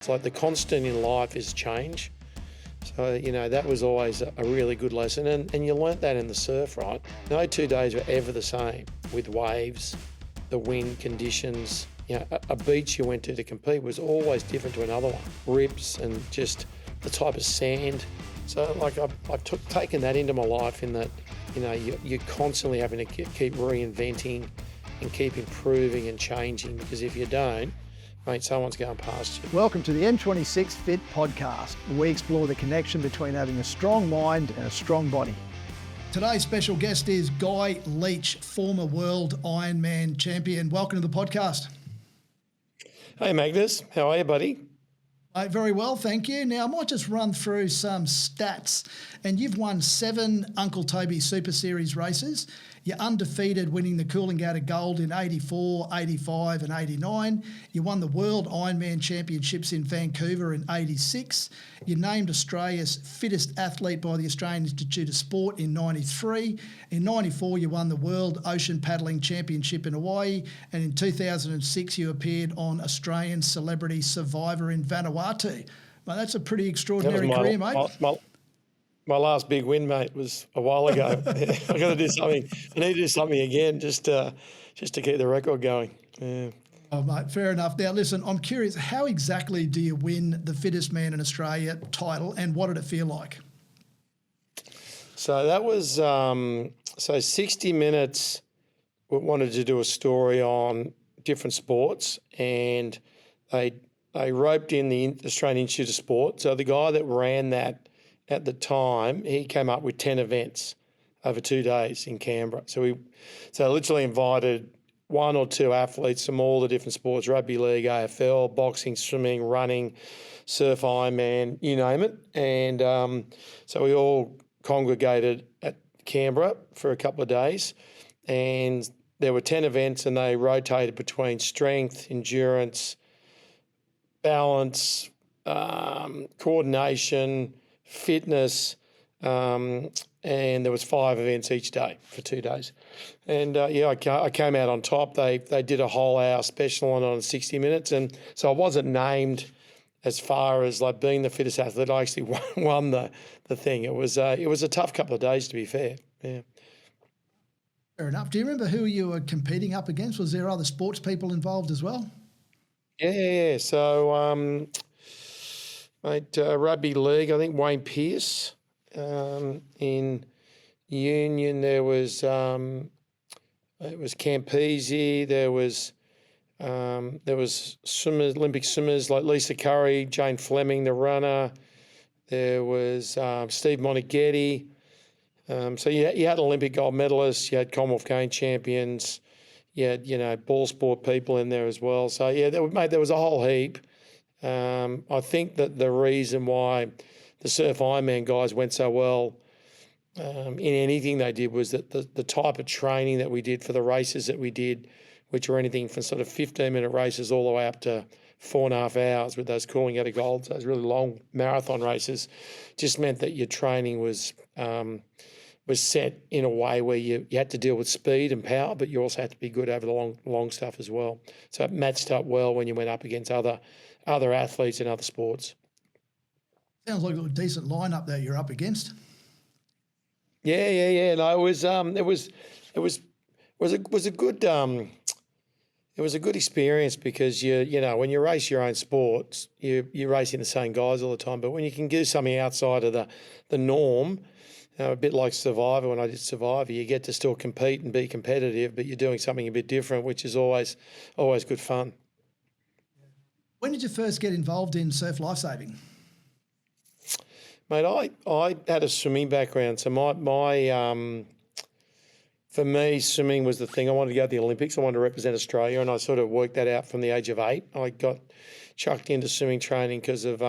It's like the constant in life is change. So, that was always a really good lesson. And you learnt that in the surf, right? No 2 days were ever the same with waves, the wind conditions. A beach you went to compete was always different to another one. Rips and just the type of sand. So, I've taken that into my life in that, you're constantly having to keep reinventing and keep improving and changing, because if you don't, mate, someone's going past you. Welcome to the M26 FIT Podcast, where we explore the connection between having a strong mind and a strong body. Today's special guest is Guy Leech, former world Ironman champion. Welcome to the podcast. Hey Magnus, how are you, buddy? Very well, thank you. Now, I might just run through some stats. And you've won 7 Uncle Toby Super Series races. You're undefeated, winning the Coolangatta Gold in 84, 85 and 89. You won the World Ironman Championships in Vancouver in 86. You're named Australia's fittest athlete by the Australian Institute of Sport in 93. In 94, you won the World Ocean Paddling Championship in Hawaii. And in 2006, you appeared on Australian Celebrity Survivor in Vanuatu. Well, that's a pretty extraordinary career, mate. My last big win, mate, was a while ago. I've got to do something. I need to do something again just to keep the record going. Yeah. Oh, mate, fair enough. Now, listen, I'm curious, how exactly do you win the Fittest Man in Australia title, and what did it feel like? So that was 60 Minutes wanted to do a story on different sports, and they roped in the Australian Institute of Sport. So the guy that ran that at the time, he came up with 10 events over 2 days in Canberra. So literally invited 1 or 2 athletes from all the different sports, rugby league, AFL, boxing, swimming, running, surf, Ironman, you name it. And so we all congregated at Canberra for a couple of days, and there were 10 events, and they rotated between strength, endurance, balance, coordination, fitness, and there was 5 events each day for 2 days. And I came out on top. They did a whole hour special on 60 Minutes, and so I wasn't named as far as like being the fittest athlete. I actually won the thing. It was a tough couple of days, to be fair. Yeah. Fair enough. Do you remember who you were competing up against? Was there other sports people involved as well? Yeah. So, mate, rugby league, I think Wayne Pearce. In Union, there was it was Campese. There was swimmers, Olympic swimmers like Lisa Curry, Jane Fleming, the runner. There was Steve Moneghetti. So you had Olympic gold medalists. You had Commonwealth Games champions. You had ball sport people in there as well. So there was a whole heap. I think that the reason why the Surf Ironman guys went so well in anything they did was that the type of training that we did for the races that we did, which were anything from sort of 15-minute races all the way up to 4.5 hours with those Coolangatta Golds, those really long marathon races, just meant that your training was set in a way where you had to deal with speed and power, but you also had to be good over the long stuff as well. So it matched up well when you went up against other athletes in other sports. Sounds like a decent lineup that you're up against. Yeah. No, it was a good experience, because when you race your own sports, you're racing the same guys all the time. But when you can do something outside of the norm, a bit like Survivor, when I did Survivor, you get to still compete and be competitive, but you're doing something a bit different, which is always good fun. When did you first get involved in surf lifesaving? Mate, I had a swimming background, so for me, swimming was the thing. I wanted to go to the Olympics. I wanted to represent Australia, and I sort of worked that out from the age of 8. I got chucked into swimming training because of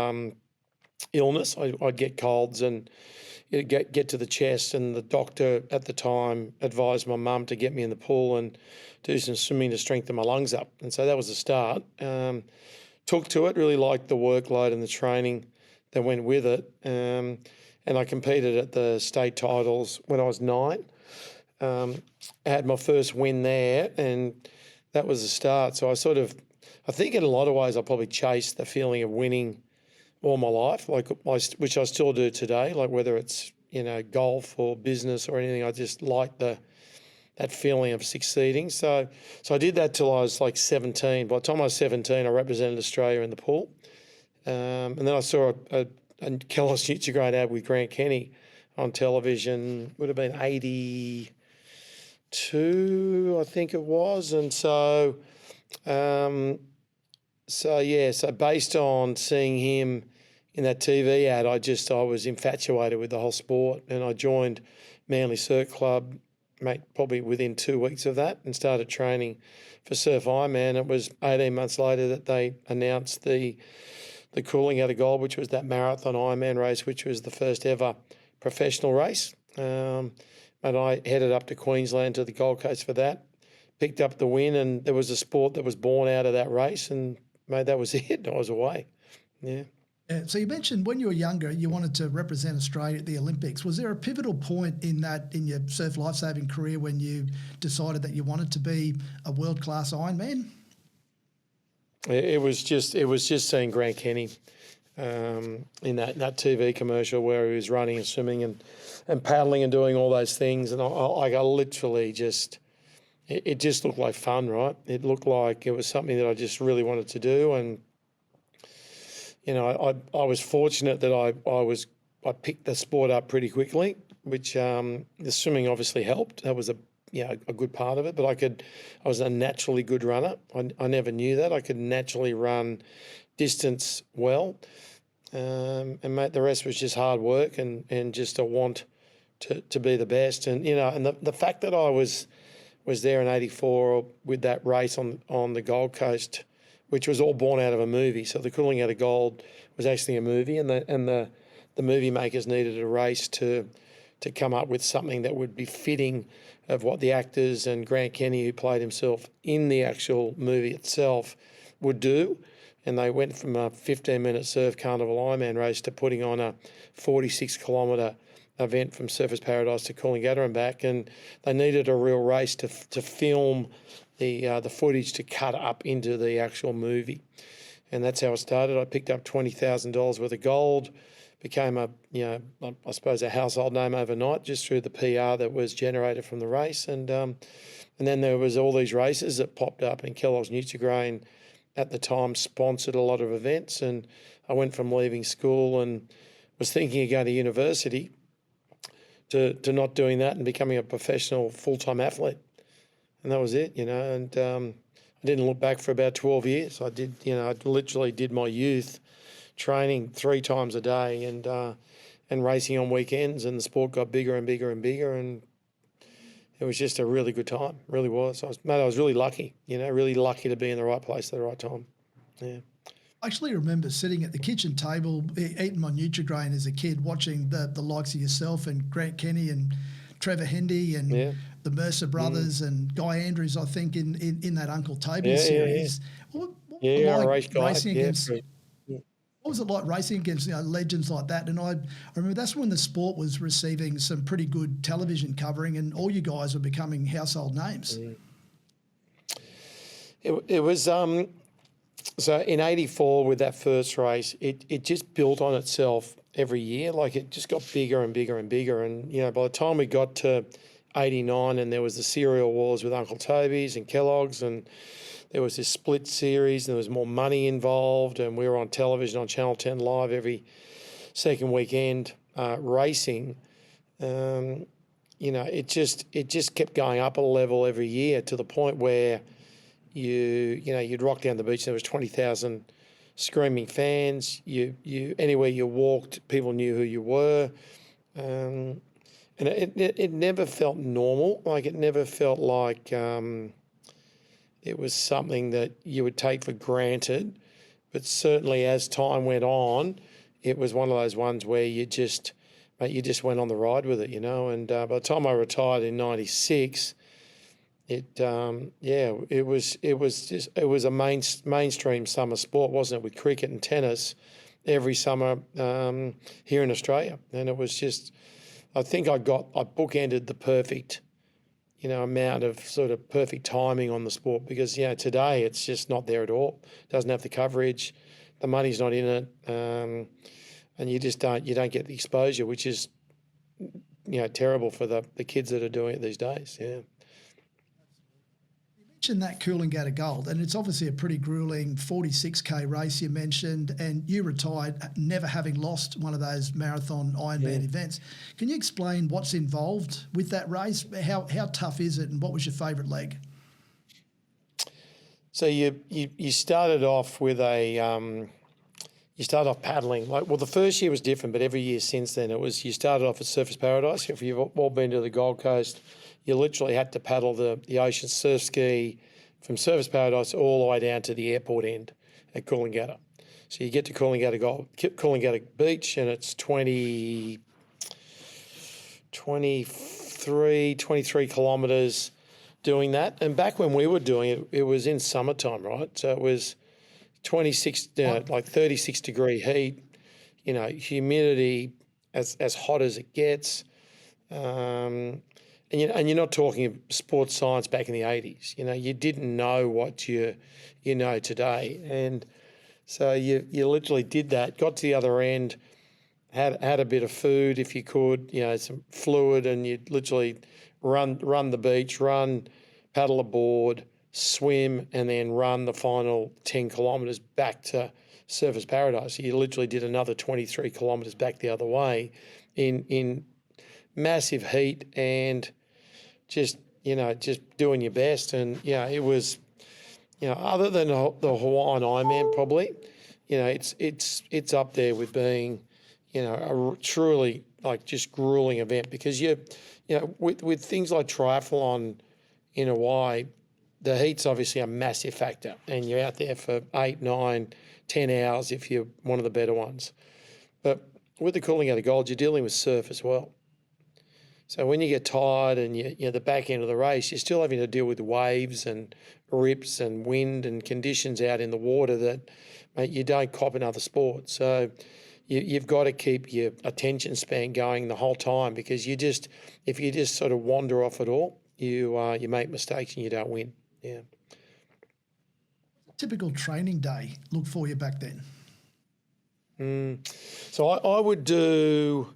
illness. I'd get colds and it'd get to the chest, and the doctor at the time advised my mum to get me in the pool and do some swimming to strengthen my lungs up. And so that was the start. Took to it, really liked the workload and the training that went with it. And I competed at the state titles when I was 9. I had my first win there, and that was the start. So I sort of I think in a lot of ways I probably chased the feeling of winning all my life, which I still do today, like whether it's, golf or business or anything. I just like that feeling of succeeding. So I did that till I was like 17. By the time I was 17, I represented Australia in the pool. And then I saw a Kellogg's Nutrigrain ad with Grant Kenny on television. Would have been 82, I think it was. And so based on seeing him in that TV ad, I was infatuated with the whole sport, and I joined Manly Surf Club, probably within 2 weeks of that, and started training for Surf Ironman. It was 18 months later that they announced the Cooling Out of Gold, which was that marathon Ironman race, which was the first ever professional race. And I headed up to Queensland to the Gold Coast for that, picked up the win, and there was a sport that was born out of that race, and that was it. I was away. Yeah. So you mentioned when you were younger, you wanted to represent Australia at the Olympics. Was there a pivotal point in your surf lifesaving career when you decided that you wanted to be a world-class Ironman? It was just seeing Grant Kenny in that TV commercial where he was running and swimming and paddling and doing all those things, and I literally just. It just looked like fun, right? It looked like it was something that I just really wanted to do, and I was fortunate that I picked the sport up pretty quickly, which the swimming obviously helped. That was a good part of it, but I was a naturally good runner. I never knew that. I could naturally run distance well, and the rest was just hard work and just a want to be the best. And and the fact that I was there in '84 with that race on the Gold Coast, which was all born out of a movie. So the Cooling Out of Gold was actually a movie, and the movie makers needed a race to come up with something that would be fitting of what the actors and Grant Kenny, who played himself in the actual movie itself, would do. And they went from a 15-minute surf carnival Ironman race to putting on a 46-kilometre event from Surfers Paradise to Coolangatta and back, and they needed a real race to film the footage to cut up into the actual movie, and that's how it started. I picked up $20,000 worth of gold, became I suppose a household name overnight just through the PR that was generated from the race, and then there was all these races that popped up, and Kellogg's Nutrigrain at the time sponsored a lot of events, and I went from leaving school and was thinking of going to university to not doing that and becoming a professional full-time athlete. And that was it, and I didn't look back for about 12 years. I did, I literally did my youth training 3 times a day and racing on weekends, and the sport got bigger and bigger and bigger, and it was just a really good time, really was. I was really lucky, really lucky to be in the right place at the right time. Yeah. I actually remember sitting at the kitchen table eating my Nutrigrain as a kid, watching the likes of yourself and Grant Kenny and Trevor Hendy and the Mercer brothers and Guy Andrews, I think, in that Uncle Toby series. What was it like racing against legends like that? And I remember that's when the sport was receiving some pretty good television covering, and all you guys were becoming household names. It was so in '84 with that first race, it just built on itself every year. Like it just got bigger and bigger and bigger. And, by the time we got to '89 and there was the cereal wars with Uncle Toby's and Kellogg's, and there was this split series and there was more money involved, and we were on television on Channel 10 Live every second weekend racing. It just kept going up a level every year to the point where you'd rock down the beach and there was 20,000 screaming fans. You anywhere you walked, people knew who you were, and it never felt normal. Like it never felt like it was something that you would take for granted. But certainly as time went on, it was one of those ones where you just went on the ride with it, And by the time I retired in '96. It was a mainstream summer sport, wasn't it, with cricket and tennis every summer here in Australia, and it was just, I think I bookended the perfect, amount of sort of perfect timing on the sport, because, today it's just not there at all. Doesn't have the coverage, the money's not in it, and you don't get the exposure, which is, terrible for the kids that are doing it these days. Yeah. Mentioned that Coolangatta Gold, and it's obviously a pretty grueling 46k race you mentioned, and you retired never having lost one of those marathon Ironman events. Can you explain what's involved with that race? How tough is it, and what was your favourite leg? So you started off with you started off paddling. The first year was different, but every year since then you started off at Surfers Paradise. If you've all been to the Gold Coast, you literally had to paddle the ocean surf ski from Surfers Paradise all the way down to the airport end at Coolangatta. So you get to Coolangatta Beach, and it's 23 kilometres doing that. And back when we were doing it, it was in summertime, right? So it was 36, 36 degree heat, humidity as hot as it gets. And you're not talking sports science back in the 80s. You didn't know what you know today. And so you literally did that, got to the other end, had a bit of food if you could, some fluid, and you'd literally run the beach, paddle a board, swim, and then run the final 10 kilometres back to Surfers Paradise. You literally did another 23 kilometres back the other way in massive heat, and just doing your best. And it was, other than the Hawaiian Ironman, probably, it's up there with being, a truly just grueling event, because with things like triathlon in Hawaii, the heat's obviously a massive factor, and you're out there for 8, 9, 10 hours if you're one of the better ones. But with the Coolangatta Gold, you're dealing with surf as well. So when you get tired and you're the back end of the race, you're still having to deal with waves and rips and wind and conditions out in the water that, mate, you don't cop in other sports. So you've got to keep your attention span going the whole time, because if you just sort of wander off at all, you make mistakes and you don't win. Yeah. Typical training day look for you back then? So I would do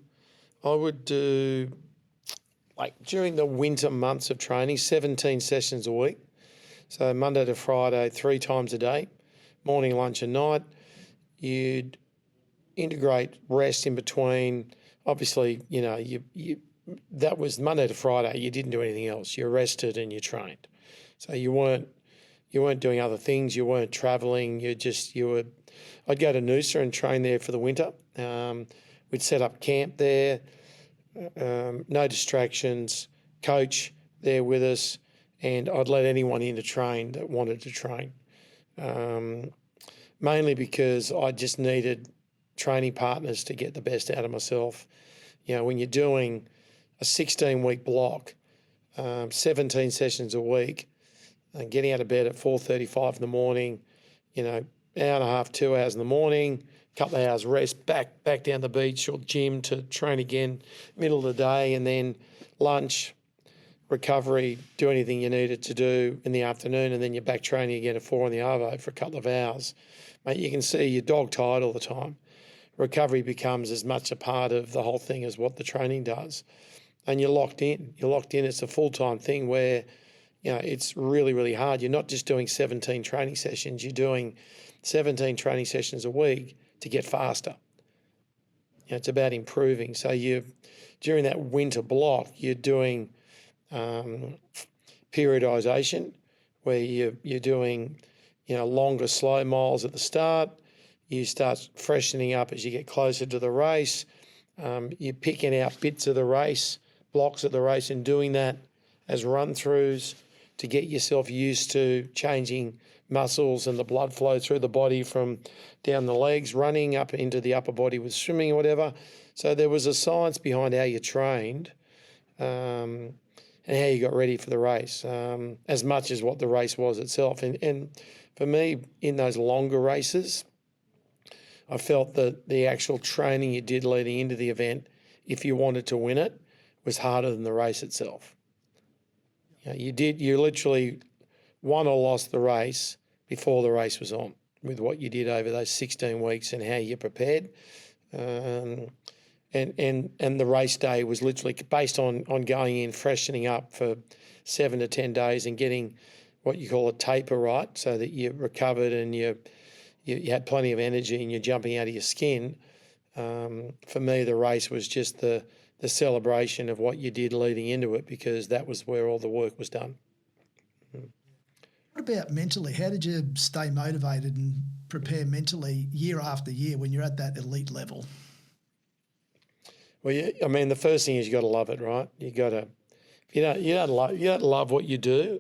during the winter months of training, 17 sessions a week. So Monday to Friday, 3 times a day, morning, lunch and night. You'd integrate rest in between. Obviously, that was Monday to Friday. You didn't do anything else. You rested and you trained. So you weren't doing other things. You weren't travelling. I'd go to Noosa and train there for the winter. We'd set up camp there. No distractions, coach there with us, and I'd let anyone in to train that wanted to train. Mainly because I just needed training partners to get the best out of myself. When you're doing a 16-week block, 17 sessions a week, and getting out of bed at 4:35 in the morning, hour and a half, 2 hours in the morning, couple of hours rest, back down the beach or gym to train again, middle of the day, and then lunch, recovery, do anything you needed to do in the afternoon, and then you're back training again at 4 on the arvo for a couple of hours. Mate, you can see you're dog tired all the time. Recovery becomes as much a part of the whole thing as what the training does. And you're locked in. It's a full-time thing where, it's really, really hard. You're not just doing 17 training sessions. You're doing 17 training sessions a week to get faster. It's about improving. So during that winter block, you're doing periodisation, where you're doing longer slow miles at the start. You start freshening up as you get closer to the race. You're picking out bits of the race, blocks of the race, and doing that as run-throughs to get yourself used to changing muscles and the blood flow through the body from down the legs, running up into the upper body with swimming or whatever. So there was a science behind how you trained and how you got ready for the race, as much as what the race was itself. And for me, in those longer races, I felt that the actual training you did leading into the event, if you wanted to win it, was harder than the race itself. You literally won or lost the race before the race was on with what you did over those 16 weeks and how you prepared. And the race day was literally based on going in, freshening up for 7 to 10 days and getting what you call a taper right, so that you recovered and you had plenty of energy and you're jumping out of your skin. For me, the race was just the celebration of what you did leading into it, because that was where all the work was done. What about mentally? How did you stay motivated and prepare mentally year after year when you're at that elite level? Well, the first thing is you got to love it, right? You don't love what you do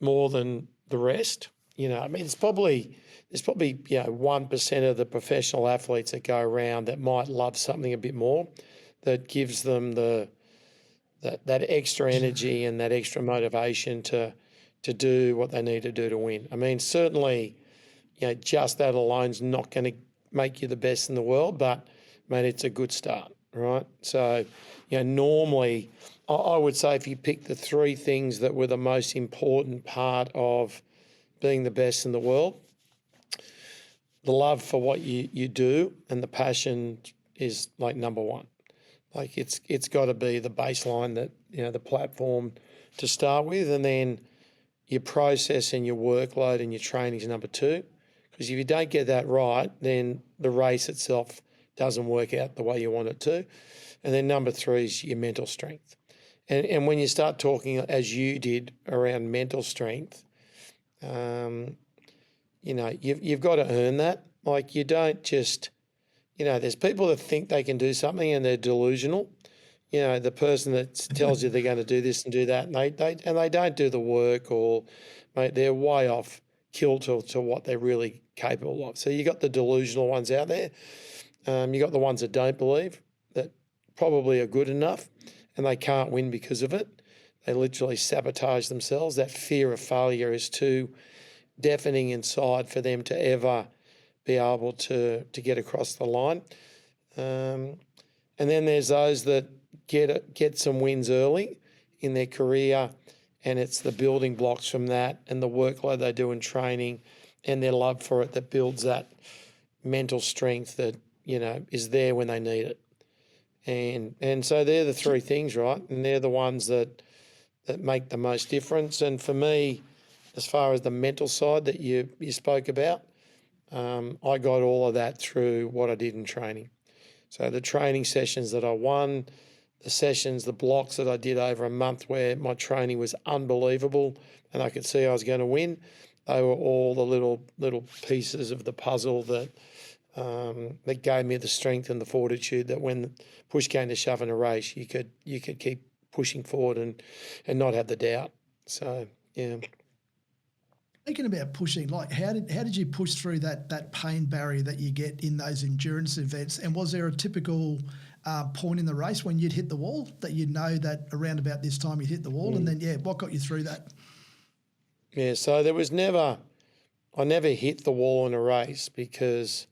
more than the rest. There's probably 1% of the professional athletes that go around that might love something a bit more, that gives them that extra energy and that extra motivation to do what they need to do to win. Certainly, just that alone's not going to make you the best in the world, but mate, it's a good start, right? So, normally I would say if you pick the 3 things that were the most important part of being the best in the world, the love for what you do and the passion is like number 1. Like it's got to be the baseline, that the platform to start with, and then your process and your workload and your training is number 2. Because if you don't get that right, then the race itself doesn't work out the way you want it to. And then number 3 is your mental strength. And when you start talking, as you did, around mental strength, you've got to earn that. Like, you don't just, there's people that think they can do something and they're delusional. The person that tells you they're going to do this and do that, and they don't do the work, or mate, they're way off kilter to what they're really capable of. So you got the delusional ones out there. You got the ones that don't believe, that probably are good enough and they can't win because of it. They literally sabotage themselves. That fear of failure is too deafening inside for them to ever be able to get across the line. And then there's those that get some wins early in their career, and it's the building blocks from that and the workload they do in training and their love for it that builds that mental strength that, is there when they need it. And so they're the 3 things, right? And they're the ones that make the most difference. And for me, as far as the mental side that you spoke about, I got all of that through what I did in training. So the training sessions that I won, the blocks that I did over a month where my training was unbelievable and I could see I was going to win, they were all the little pieces of the puzzle that gave me the strength and the fortitude that when push came to shove in a race, you could keep pushing forward and not have the doubt. So, yeah. Speaking about pushing, like how did you push through that pain barrier that you get in those endurance events? And was there a typical point in the race when you'd hit the wall that you'd know that around about this time you'd hit the wall? And then, what got you through that? Yeah, so I never hit the wall in a race because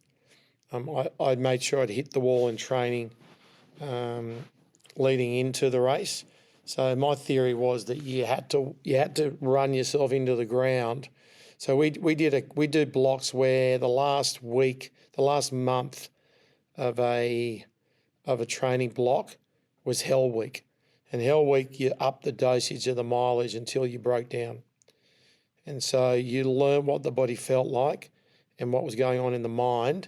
I made sure I'd hit the wall in training leading into the race. So my theory was that you had to run yourself into the ground. So we do blocks where the last month of a training block was Hell Week, and Hell Week you up the dosage of the mileage until you broke down, and so you learn what the body felt like and what was going on in the mind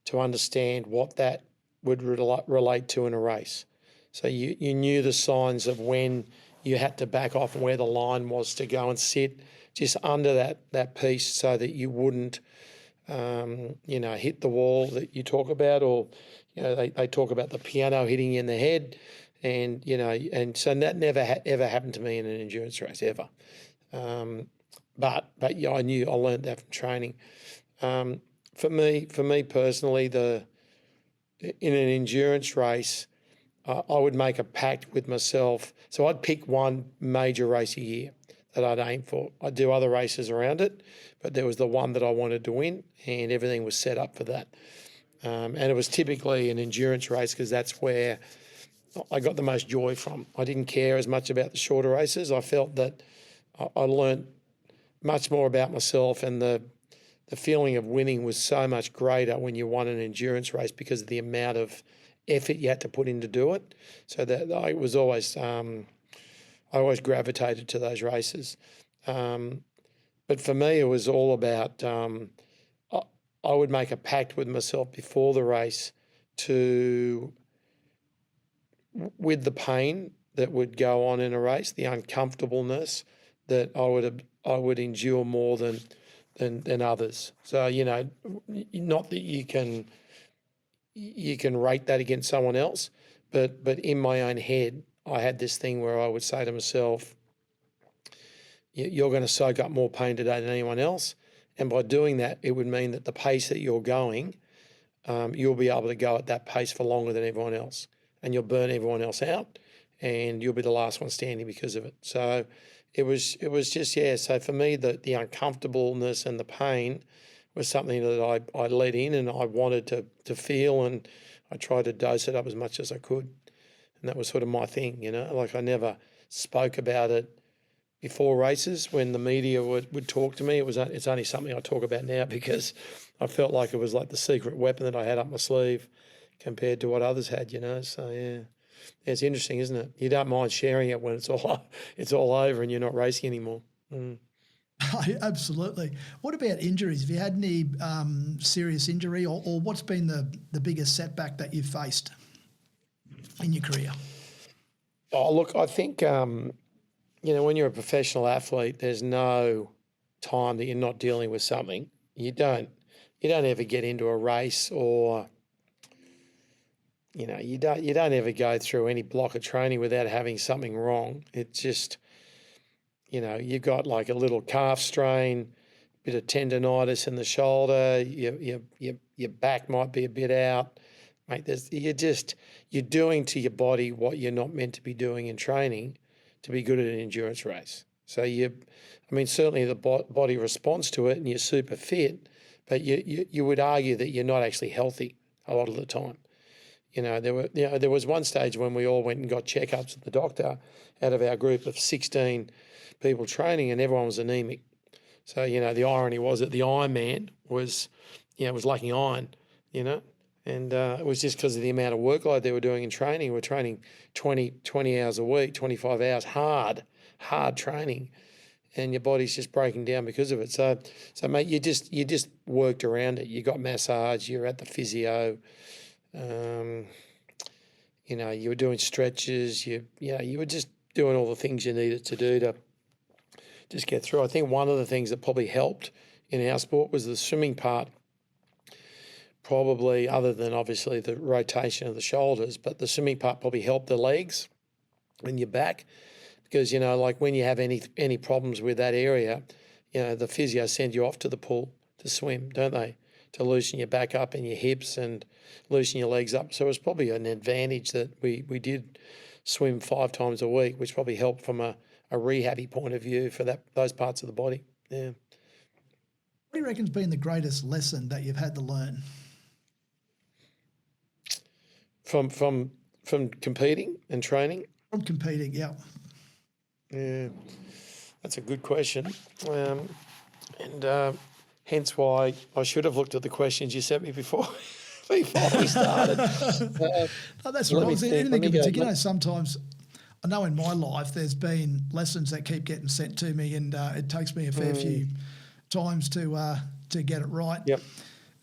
to understand what that would relate to in a race. So you knew the signs of when you had to back off and where the line was to go and sit just under that piece so that you wouldn't, hit the wall that you talk about, or, they talk about the piano hitting you in the head, and so that never ever happened to me in an endurance race ever. But yeah, I learned that from training. For me personally, in an endurance race, I would make a pact with myself. So I'd pick one major race a year that I'd aim for. I'd do other races around it, but there was the one that I wanted to win, and everything was set up for that. And it was typically an endurance race because that's where I got the most joy from. I didn't care as much about the shorter races. I felt that I learned much more about myself, and the feeling of winning was so much greater when you won an endurance race because of the amount of effort you had to put in to do it. So that I was always, I always gravitated to those races. But for me, it was all about, I would make a pact with myself before the race with the pain that would go on in a race, the uncomfortableness that I would endure more than others. So, not that you can rate that against someone else, but in my own head, I had this thing where I would say to myself, you're going to soak up more pain today than anyone else. And by doing that, it would mean that the pace that you're going, you'll be able to go at that pace for longer than everyone else. And you'll burn everyone else out, and you'll be the last one standing because of it. So it was just, yeah. So for me, the uncomfortableness and the pain was something that I let in, and I wanted to feel, and I tried to dose it up as much as I could. And that was sort of my thing, like I never spoke about it before races when the media would talk to me. It's only something I talk about now because I felt like it was like the secret weapon that I had up my sleeve compared to what others had, So yeah, it's interesting, isn't it? You don't mind sharing it when it's all over and you're not racing anymore. Mm. Absolutely. What about injuries? Have you had any serious injury, or what's been the biggest setback that you've faced in your career? Oh, look, I think when you're a professional athlete, there's no time that you're not dealing with something. You don't ever get into a race, or you don't ever go through any block of training without having something wrong. It's just, you've got like a little calf strain, bit of tendonitis in the shoulder, your back might be a bit out. Mate, you're doing to your body what you're not meant to be doing in training to be good at an endurance race. So certainly the body responds to it and you're super fit, but you would argue that you're not actually healthy a lot of the time. There was one stage when we all went and got checkups at the doctor out of our group of 16 people training, and everyone was anemic. So, the irony was that the Ironman was, was lacking iron, and it was just because of the amount of workload they were doing in training. We're training 20 hours a week, 25 hours, hard training, and your body's just breaking down because of it. So mate, you just worked around it. You got massage, you're at the physio, you were doing stretches, you were just doing all the things you needed to do to just get through. I think one of the things that probably helped in our sport was the swimming part, probably, other than obviously the rotation of the shoulders, but the swimming part probably helped the legs and your back because, like when you have any problems with that area, the physio send you off to the pool to swim, don't they? To loosen your back up and your hips and loosen your legs up. So it was probably an advantage that we did swim 5 times a week, which probably helped from a rehabby point of view for those parts of the body. Yeah. What do you reckon's been the greatest lesson that you've had to learn? From competing and training? From competing, yeah. Yeah, that's a good question. Hence why I should have looked at the questions you sent me before we started. No, that's right. Anything in particular, sometimes I know in my life there's been lessons that keep getting sent to me, and it takes me a fair few times to get it right. Yep.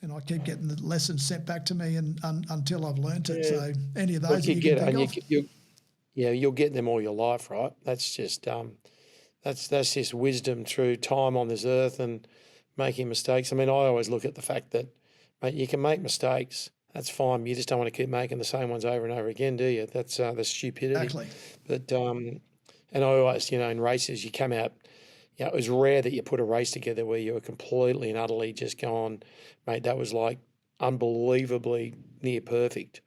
And I keep getting the lessons sent back to me until I've learnt it. Yeah. So any of those you can think of? You'll get them all your life, right? That's just that's just wisdom through time on this earth and making mistakes. I mean, I always look at the fact that, mate, you can make mistakes. That's fine. You just don't want to keep making the same ones over and over again, do you? That's the stupidity. Exactly. But and I always, in races, you come out. It was rare that you put a race together where you were completely and utterly just going, mate, that was like unbelievably near perfect.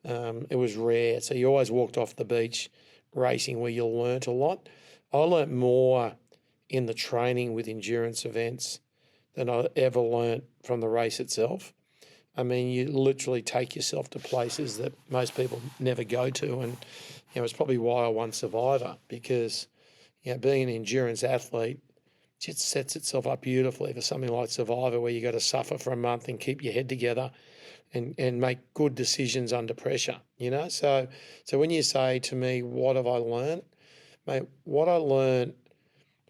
It was rare. So you always walked off the beach racing where you learnt a lot. I learnt more in the training with endurance events than I ever learnt from the race itself. I mean, you literally take yourself to places that most people never go to. And, it's probably why I won Survivor, because, being an endurance athlete just sets itself up beautifully for something like Survivor, where you got to suffer for a month and keep your head together and make good decisions under pressure, So when you say to me, what have I learned? Mate, what I learned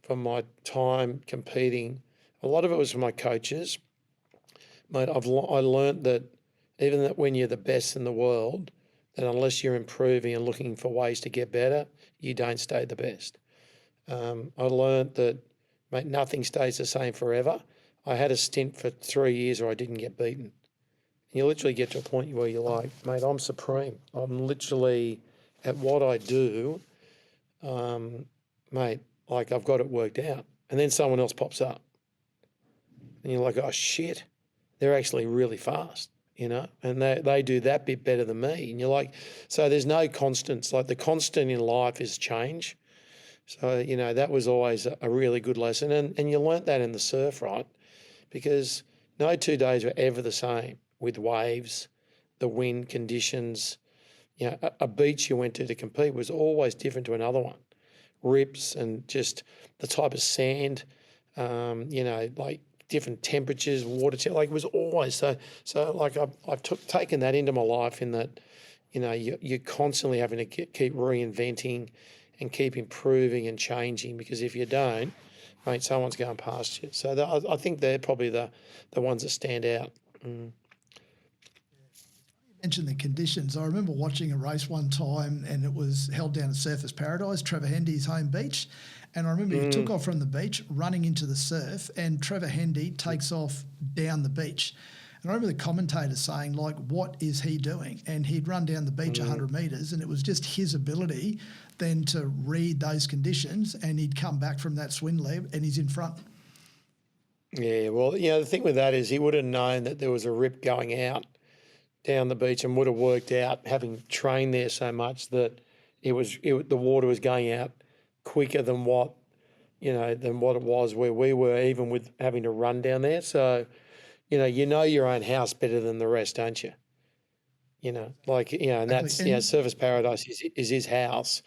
from my time competing, a lot of it was from my coaches. Mate, I learned that even that when you're the best in the world, that unless you're improving and looking for ways to get better, you don't stay the best. I learned that, mate, nothing stays the same forever. I had a stint for 3 years where I didn't get beaten. You literally get to a point where you're like, mate, I'm supreme. I'm literally at what I do, mate, like I've got it worked out. And then someone else pops up. And you're like, oh, shit, they're actually really fast, and they do that bit better than me. And you're like, so there's no constants. Like the constant in life is change. So, that was always a really good lesson. And you learnt that in the surf, right? Because no 2 days were ever the same, with waves, the wind conditions. A beach you went to compete was always different to another one. Rips and just the type of sand, like different temperatures, water, like it was always so like I've taken that into my life, in that, you're constantly having to keep reinventing and keep improving and changing, because if you don't, mate, someone's going past you. So I think they're probably the ones that stand out. You mentioned the conditions. I remember watching a race one time, and it was held down at Surfers Paradise, Trevor Hendy's home beach. And I remember he took off from the beach, running into the surf, and Trevor Hendy takes off down the beach. And I remember the commentator saying, like, what is he doing? And he'd run down the beach 100 metres, and it was just his ability then to read those conditions, and he'd come back from that swim lab and he's in front. Yeah, well, the thing with that is he would have known that there was a rip going out down the beach, and would have worked out, having trained there so much, that the water was going out quicker than what it was where we were, even with having to run down there. So, your own house better than the rest, don't you? And that's, Surfers Paradise is his house.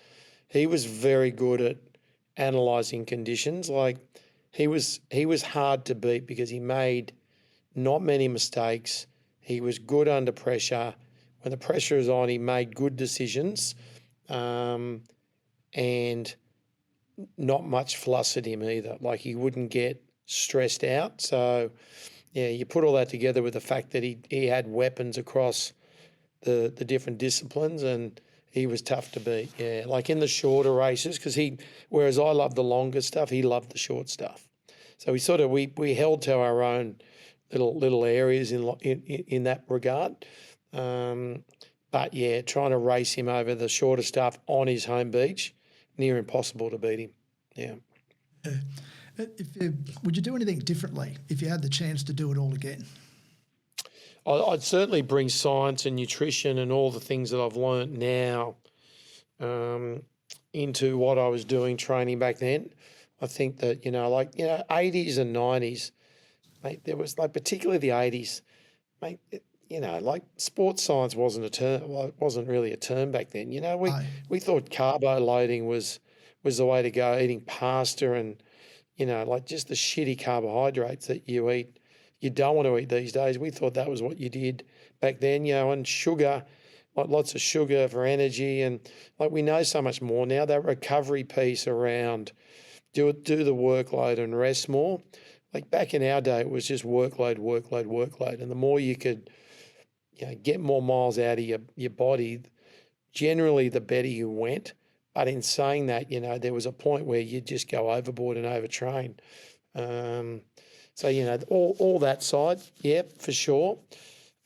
He was very good at analysing conditions. Like he was hard to beat because he made not many mistakes. He was good under pressure. When the pressure is on, he made good decisions, and not much fluss at him either. Like he wouldn't get stressed out. So, you put all that together with the fact that he had weapons across the different disciplines, and he was tough to beat. Yeah, like in the shorter races, because whereas I loved the longer stuff, he loved the short stuff. So we held to our own little areas in that regard. But yeah, trying to race him over the shorter stuff on his home beach, near impossible to beat him. Yeah. Would you do anything differently if you had the chance to do it all again? I'd certainly bring science and nutrition and all the things that I've learnt now into what I was doing training back then. I think that, 80s and 90s, mate, there was particularly the 80s, mate, sports science wasn't a term. Well, it wasn't really a term back then. We thought carbo loading was the way to go, eating pasta and, just the shitty carbohydrates that you eat. You don't want to eat these days. We thought that was what you did back then, and sugar, lots of sugar for energy. And we know so much more now. That recovery piece around do the workload and rest more. Back in our day, it was just workload. And the more you could, get more miles out of your body, generally the better you went. But in saying that, there was a point where you'd just go overboard and overtrain. So, all that side, yeah, for sure.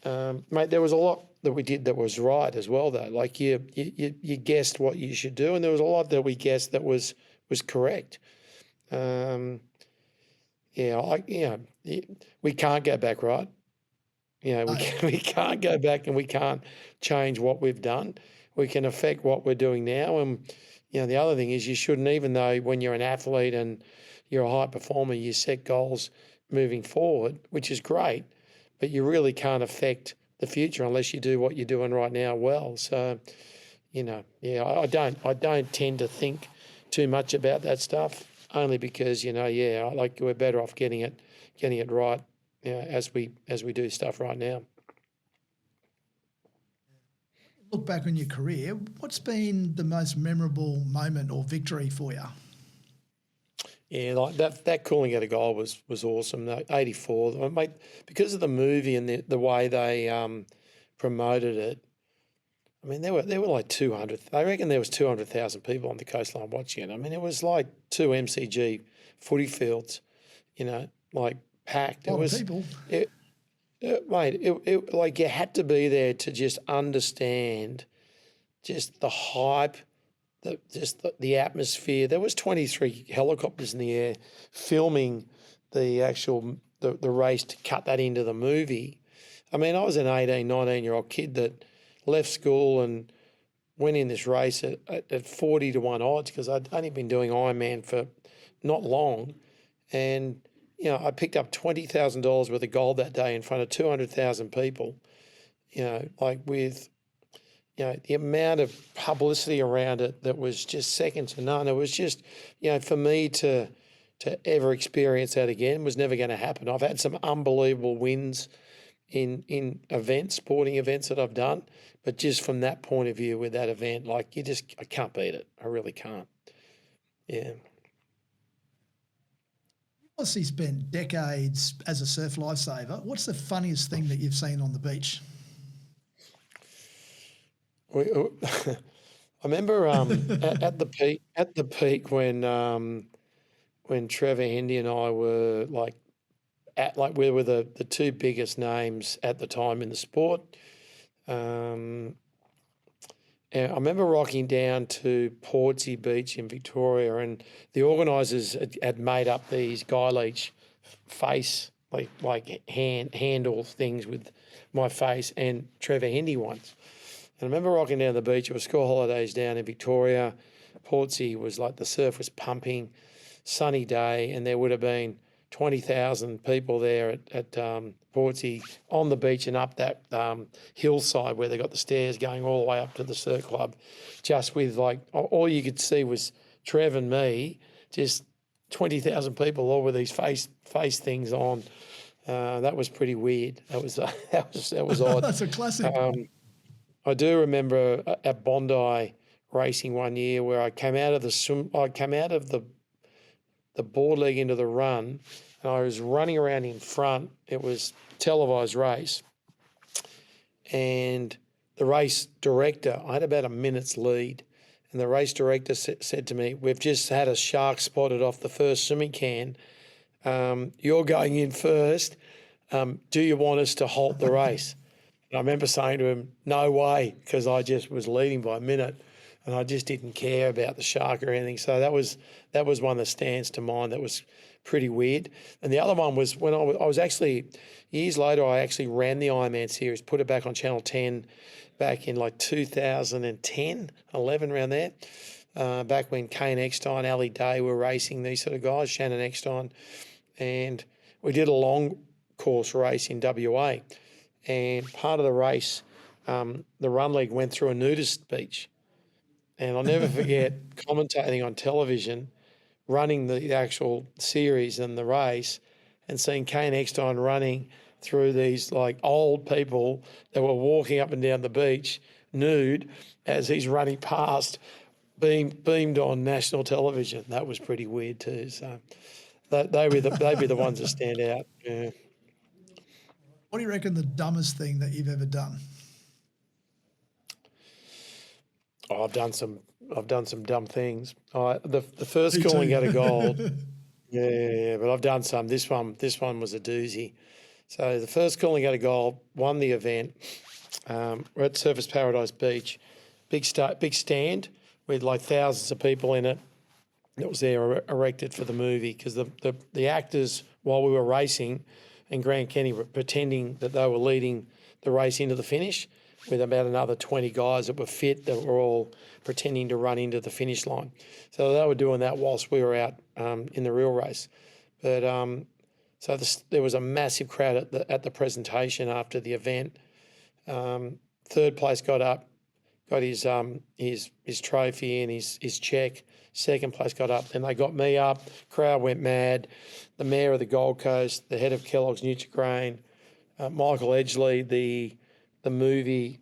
Mate, there was a lot that we did that was right as well, though. You guessed what you should do, and there was a lot that we guessed that was correct. We can't go back, right? We can't go back, and we can't change what we've done. We can affect what we're doing now. And, the other thing is you shouldn't, even though when you're an athlete and you're a high performer, you set goals moving forward, which is great, but you really can't affect the future unless you do what you're doing right now well. So, I don't tend to think too much about that stuff, only because, we're better off getting it right, as we do stuff right now. Look back on your career, what's been the most memorable moment or victory for you? Yeah, like that cooling out a goal was awesome. 84, mate, because of the movie and the way they promoted it. I mean, there were like 200. I reckon there was 200,000 people on the coastline watching it. I mean, it was like 2 MCG footy fields, like packed. A lot of people. Mate, like you had to be there to just understand just the hype, the atmosphere. There was 23 helicopters in the air filming the actual the race to cut that into the movie. I mean, I was an 18, 19-year-old kid that left school and went in this race at 40 to 1 odds because I'd only been doing Ironman for not long. And, I picked up $20,000 worth of gold that day in front of 200,000 people, with, the amount of publicity around it that was just second to none. It was just, for me to ever experience that again was never going to happen. I've had some unbelievable wins in events, sporting events that I've done, but just from that point of view with that event, I can't beat it. I really can't. Yeah. Obviously spent decades as a surf lifesaver. What's the funniest thing that you've seen on the beach? I remember at the peak when Trevor Hendy and I were we were the two biggest names at the time in the sport. And I remember rocking down to Portsea Beach in Victoria, and the organisers had made up these Guy Leech face handle things with my face and Trevor Hendy ones. And I remember rocking down the beach. It was school holidays down in Victoria. Portsea was like the surf was pumping, sunny day, and there would have been 20,000 people there at Portsea on the beach and up that hillside where they got the stairs going all the way up to the surf club, just with all you could see was Trev and me, just 20,000 people all with these face things on. That was pretty weird. That was odd. That's a classic. I do remember at Bondi racing one year where I came out of the board leg into the run, and I was running around in front. It was a televised race, and the race director, I had about a minute's lead, and the race director said to me, "We've just had a shark spotted off the first swimming can. You're going in first. Do you want us to halt the race?" And I remember saying to him, "No way," because I just was leading by a minute. And I just didn't care about the shark or anything. So that was one that stands to mind. That was pretty weird. And the other one was when I was actually, years later, I actually ran the Ironman series, put it back on Channel 10 back in 2010, 11, around there. Back when Kane Eckstein, Ali Day were racing, these sort of guys, Shannon Eckstein. And we did a long course race in WA. And part of the race, the run leg went through a nudist beach. And I'll never forget commentating on television, running the actual series and the race, and seeing Kane Eckstein running through these old people that were walking up and down the beach nude as he's running past, beamed on national television. That was pretty weird too. So they'd be the ones that stand out. Yeah. What do you reckon the dumbest thing that you've ever done? Oh, I've done some dumb things. The first calling out of gold, yeah, but I've done some. This one was a doozy. So the first calling out of gold, won the event. We're at Surfers Paradise Beach, big stand with thousands of people in it. That was there erected for the movie because the actors, while we were racing, and Grant Kenny were pretending that they were leading the race into the finish, with about another 20 guys that were fit that were all pretending to run into the finish line. So they were doing that whilst we were out in the real race. But So there was a massive crowd at the presentation after the event. Third place got his trophy and his check. Second place got up. Then they got me up. Crowd went mad. The mayor of the Gold Coast, the head of Kellogg's Nutrigrain, Michael Edgley, the movie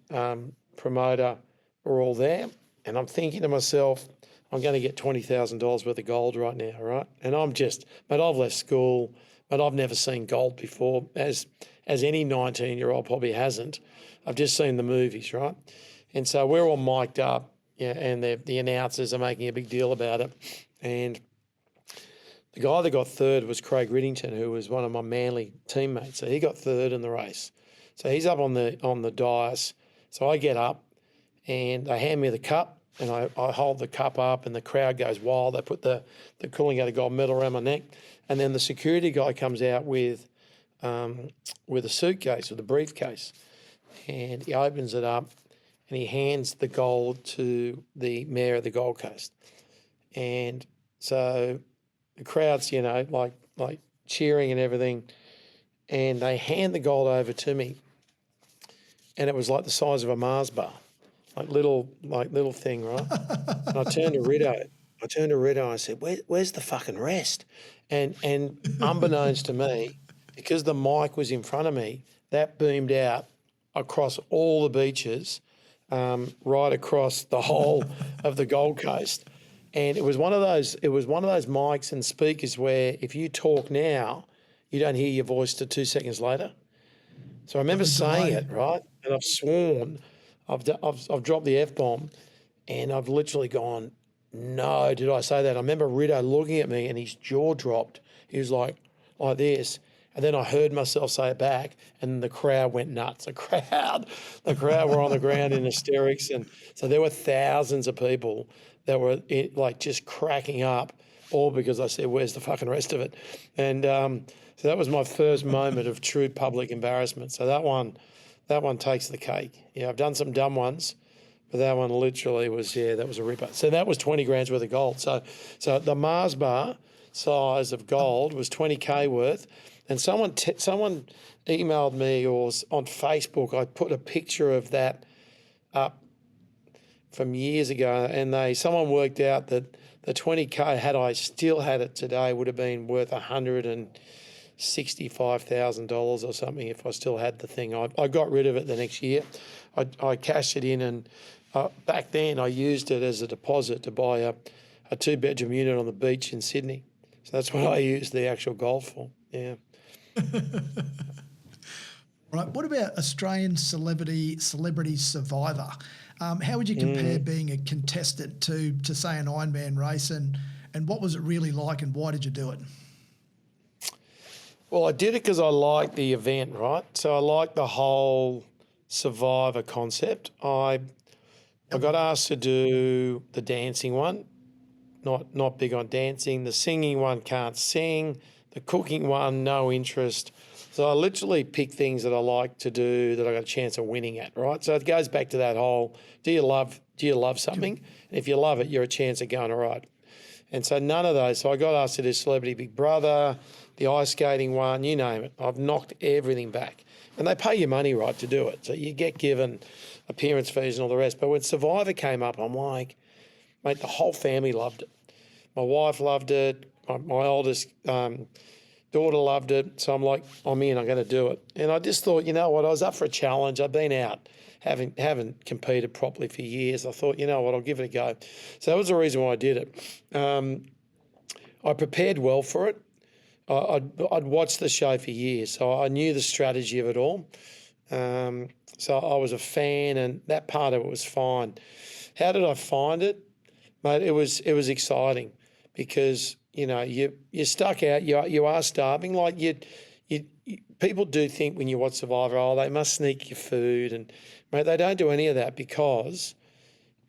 promoter, were all there. And I'm thinking to myself, I'm going to get $20,000 worth of gold right now, right? And I've left school, but I've never seen gold before, as any 19-year-old probably hasn't. I've just seen the movies, right? And so we're all mic'd up, and the announcers are making a big deal about it. And the guy that got third was Craig Riddington, who was one of my Manly teammates. So he got third in the race. So he's up on the dais. So I get up, and they hand me the cup, and I hold the cup up, and the crowd goes wild. They put the Coolangatta gold medal around my neck, and then the security guy comes out with a suitcase, with a briefcase, and he opens it up, and he hands the gold to the mayor of the Gold Coast. And so the crowd's, like cheering and everything, and they hand the gold over to me, and it was like the size of a Mars bar, like little thing, right? And I turned to Rido. And I said, "Where's the fucking rest?" And unbeknownst to me, because the mic was in front of me, that beamed out across all the beaches, right across the whole of the Gold Coast. And it was one of those mics and speakers where if you talk now, you don't hear your voice till 2 seconds later. So I remember saying it, right? And I've sworn, I've dropped the F-bomb, and I've literally gone, no, did I say that? I remember Rido looking at me and his jaw dropped. He was like this. And then I heard myself say it back, and the crowd went nuts. The crowd were on the ground in hysterics. And so there were thousands of people that were just cracking up, all because I said, "Where's the fucking rest of it?" And so that was my first moment of true public embarrassment. So that one takes the cake. Yeah, I've done some dumb ones, but that one literally was, that was a ripper. So that was 20 grams worth of gold. So the Mars bar size of gold was 20K worth. And someone emailed me, or on Facebook, I put a picture of that up from years ago, and someone worked out that the 20K, had I still had it today, would have been worth $165,000 or something if I still had the thing. I got rid of it the next year. I cashed it in, and back then I used it as a deposit to buy a 2-bedroom unit on the beach in Sydney. So that's what I used the actual gold for, yeah. Right. What about Australian Celebrity Survivor? How would you compare being a contestant to say an Ironman race, and what was it really like, and why did you do it? Well, I did it because I liked the event, right? So I liked the whole Survivor concept. I got asked to do the dancing one. Not big on dancing. The singing one, can't sing. The cooking one, no interest. So I literally pick things that I like to do that I got a chance of winning at, right? So it goes back to that whole, do you love something? And if you love it, you're a chance of going all right. And so none of those. So I got asked to do Celebrity Big Brother, the ice skating one, you name it. I've knocked everything back. And they pay you money, right, to do it. So you get given appearance fees and all the rest. But when Survivor came up, I'm like, mate, the whole family loved it. My wife loved it. My oldest daughter loved it. So I'm like, I'm in, I'm going to do it. And I just thought, you know what, I was up for a challenge. I've been out, haven't competed properly for years. I thought, you know what, I'll give it a go. So that was the reason why I did it. I prepared well for it. I'd watched the show for years, so I knew the strategy of it all. So I was a fan, and that part of it was fine. How did I find it? Mate, it was exciting because, you know, you're stuck out, you are starving. Like people do think when you watch Survivor, oh, they must sneak your food, and mate, they don't do any of that because,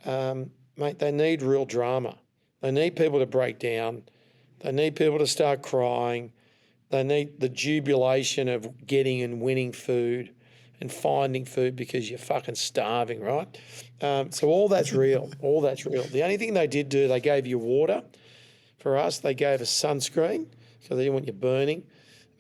mate, they need real drama. They need people to break down. They need people to start crying. They need the jubilation of getting and winning food and finding food because you're fucking starving, right? So all that's real. All that's real. The only thing they did do, they gave you water. For us, they gave us sunscreen because they didn't want you burning.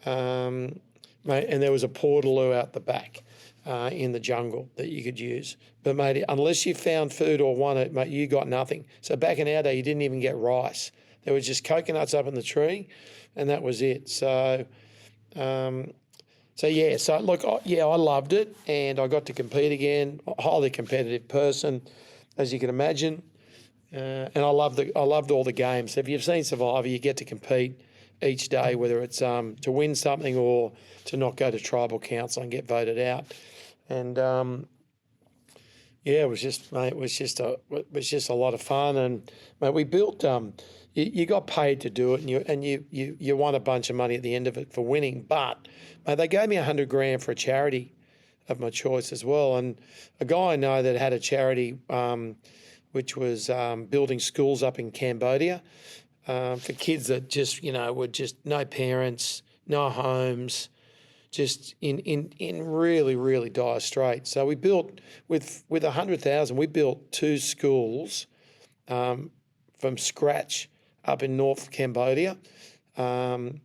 mate, and there was a portaloo out the back in the jungle that you could use. But, mate, unless you found food or won it, mate, you got nothing. So back in our day, you didn't even get rice. There was just coconuts up in the tree, and that was it. So, yeah. So, look, I loved it, and I got to compete again. A highly competitive person, as you can imagine. And I loved all the games. So if you've seen Survivor, you get to compete each day, whether it's to win something or to not go to tribal council and get voted out. And it was just a lot of fun. And mate, we built. You got paid to do it, and you won a bunch of money at the end of it for winning. But mate, they gave me $100,000 for a charity of my choice as well. And a guy I know that had a charity, which was building schools up in Cambodia for kids that just were just no parents, no homes, just in really, really dire straits. So we built with $100,000. We built 2 schools from scratch up in North Cambodia, and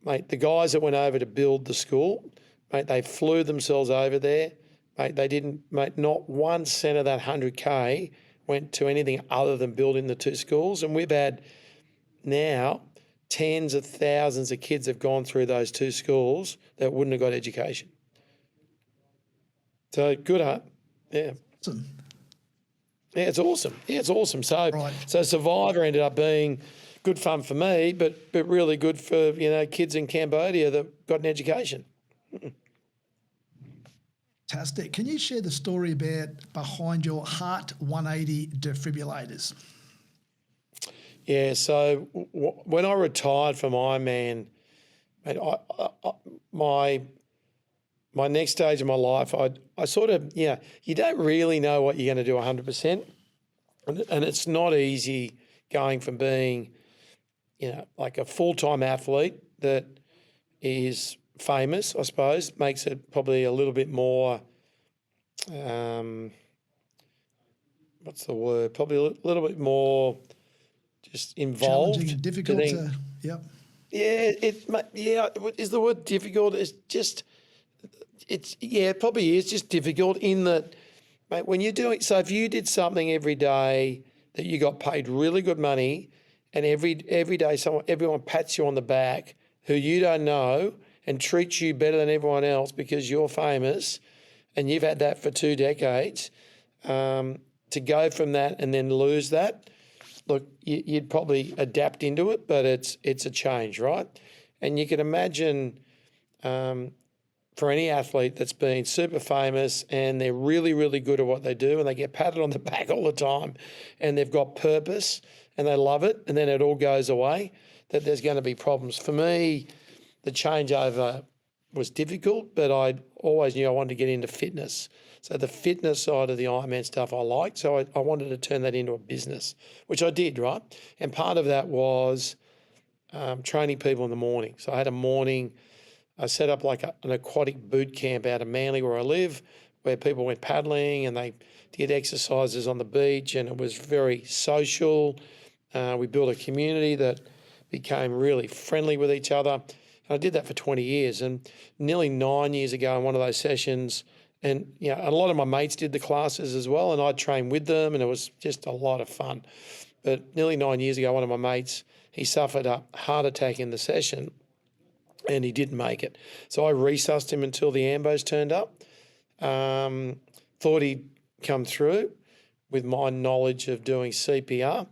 mate, the guys that went over to build the school, mate, they flew themselves over there. Mate, they didn't, mate, not 1 cent of that $100,000 went to anything other than building the 2 schools. And we've had now tens of thousands of kids have gone through those 2 schools that wouldn't have got education. So good, huh? Yeah. Awesome. Yeah, it's awesome. Yeah, it's awesome. So, Right. So Survivor ended up being good fun for me, but really good for kids in Cambodia that got an education. Fantastic. Can you share the story behind your Heart 180 defibrillators? Yeah, so when I retired from Ironman, mate, my next stage of my life, I sort of, you don't really know what you're going to do 100%. And it's not easy going from being, like a full-time athlete that is famous, I suppose, makes it probably a little bit more, what's the word? Probably a little bit more just involved. Challenging and difficult to, yep. Yeah, is the word difficult? It probably is just difficult in that, mate, when you're doing, so if you did something every day that you got paid really good money and every day everyone pats you on the back who you don't know and treats you better than everyone else because you're famous and you've had that for 2 decades, to go from that and then lose that, look, you'd probably adapt into it, but it's a change, right? And you can imagine for any athlete that's been super famous and they're really, really good at what they do and they get patted on the back all the time and they've got purpose and they love it and then it all goes away, that there's going to be problems. For me, the changeover was difficult, but I always knew I wanted to get into fitness. So the fitness side of the Ironman stuff I liked, so I wanted to turn that into a business, which I did, right? And part of that was training people in the morning. So I had a morning, I set up like an aquatic boot camp out of Manly where I live, where people went paddling and they did exercises on the beach, and it was very social. We built a community that became really friendly with each other. And I did that for 20 years. And nearly 9 years ago in one of those sessions, and a lot of my mates did the classes as well, and I'd train with them, and it was just a lot of fun. But nearly 9 years ago, one of my mates, he suffered a heart attack in the session, and he didn't make it. So I resussed him until the ambos turned up. Thought he'd come through with my knowledge of doing CPR,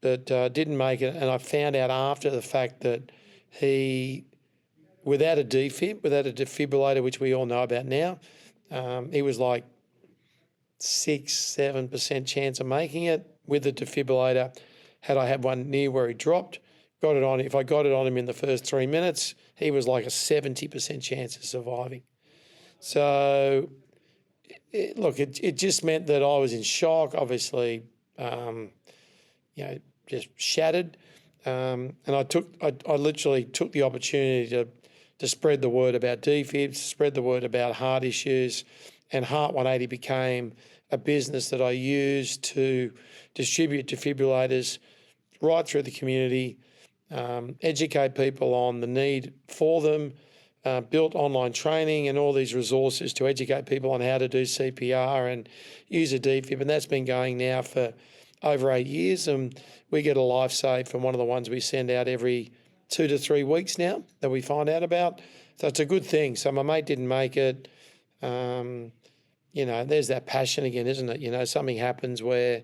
but didn't make it. And I found out after the fact that he, without a defibrillator, which we all know about now, he was like 6-7% chance of making it. With the defibrillator, had I had one near where he dropped, got it on. If I got it on him in the first 3 minutes, he was like a 70% chance of surviving. So, it just meant that I was in shock, obviously, just shattered. And I literally took the opportunity to spread the word about defibs, spread the word about heart issues, and Heart 180 became a business that I used to distribute defibrillators right through the community. educate people on the need for them, built online training and all these resources to educate people on how to do CPR and use a defib. And that's been going now for over 8 years. And we get a life save from one of the ones we send out every 2 to 3 weeks now that we find out about. So it's a good thing. So my mate didn't make it. There's that passion again, isn't it? Something happens where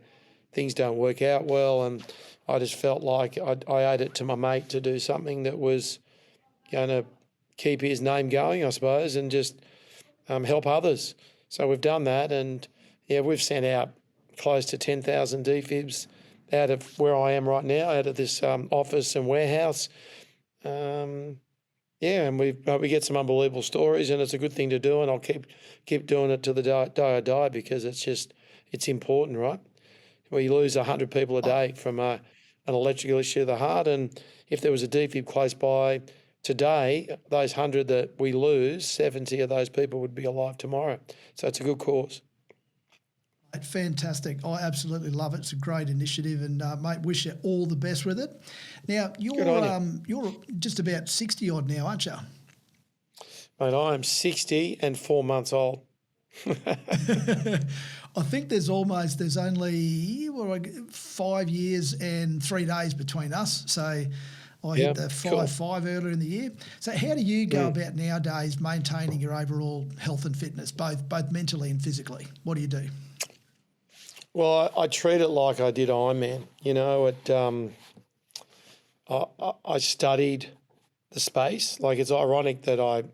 things don't work out well, and I just felt like I owed it to my mate to do something that was going to keep his name going, I suppose, and just help others. So we've done that, and we've sent out close to 10,000 defibs out of where I am right now, out of this office and warehouse. And we get some unbelievable stories, and it's a good thing to do, and I'll keep doing it to the day I die, because it's important, right? We lose 100 people a day from an electrical issue of the heart, and if there was a defib close by today, those 100 that we lose, 70 of those people would be alive tomorrow. So it's a good cause. Fantastic. I absolutely love it. It's a great initiative, and mate, wish you all the best with it. Now, you're just about 60 odd now, aren't you? Mate, I am 60 and 4 months old. I think there's only 5 years and 3 days between us. So I hit the 5 earlier in the year. So how do you go about nowadays maintaining your overall health and fitness, both mentally and physically? What do you do? Well, I treat it like I did Ironman. I studied the space. Like, it's ironic that I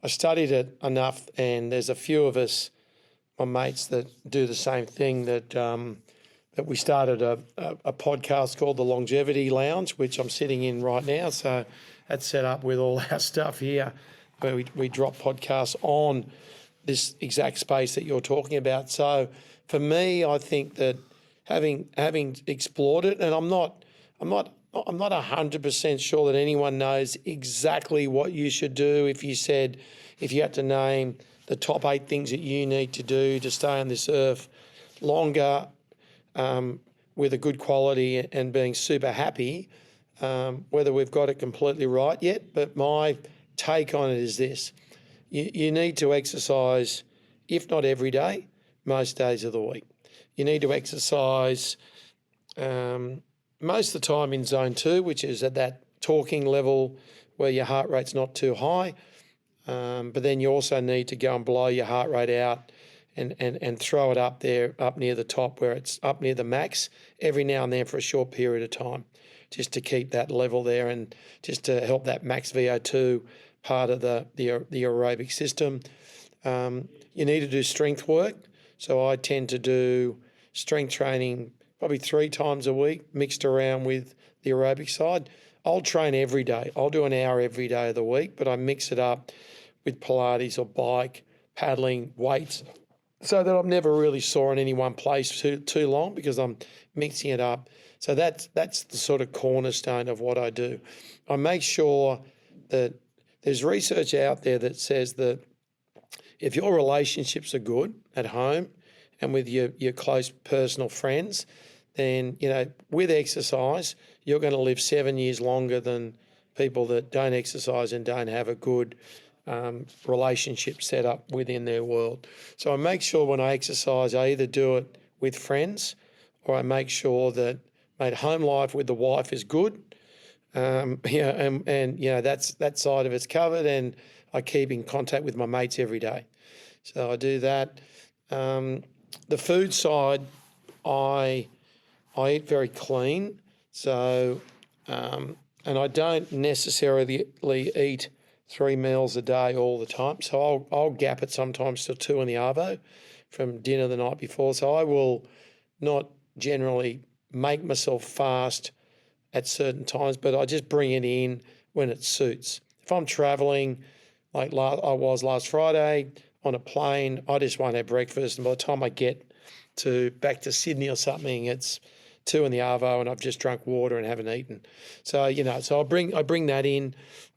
studied it enough, and there's a few of us, my mates, that do the same thing, that we started a podcast called The Longevity Lounge, which I'm sitting in right now. So that's set up with all our stuff here, where we drop podcasts on this exact space that you're talking about. So for me, I think that having explored it, and I'm not 100% sure that anyone knows exactly what you should do. If you had to name the top 8 things that you need to do to stay on this earth longer, with a good quality and being super happy, whether we've got it completely right yet. But my take on it is this: you need to exercise, if not every day, most days of the week. You need to exercise most of the time in zone 2, which is at that talking level where your heart rate's not too high. But then you also need to go and blow your heart rate out and throw it up there, up near the top where it's up near the max, every now and then for a short period of time, just to keep that level there and just to help that max VO2 part of the aerobic system. You need to do strength work. So I tend to do strength training probably 3 times a week, mixed around with the aerobic side. I'll train every day. I'll do an hour every day of the week, but I mix it up with Pilates or bike, paddling, weights, so that I'm never really sore in any one place too long, because I'm mixing it up. So that's the sort of cornerstone of what I do. I make sure that there's research out there that says that if your relationships are good at home and with your close personal friends, then, with exercise, you're going to live 7 years longer than people that don't exercise and don't have a good relationship set up within their world. So I make sure when I exercise, I either do it with friends, or I make sure that home life with the wife is good. That side of it's covered, and I keep in contact with my mates every day. So I do that. The food side, I eat very clean. So, and I don't necessarily eat 3 meals a day all the time. So I'll gap it sometimes to 2 in the arvo from dinner the night before. So I will not generally make myself fast at certain times, but I just bring it in when it suits. If I'm traveling, like I was last Friday on a plane, I just won't have breakfast. And by the time I get back to Sydney or something, it's 2 in the arvo and I've just drunk water and haven't eaten. So, so I bring that in.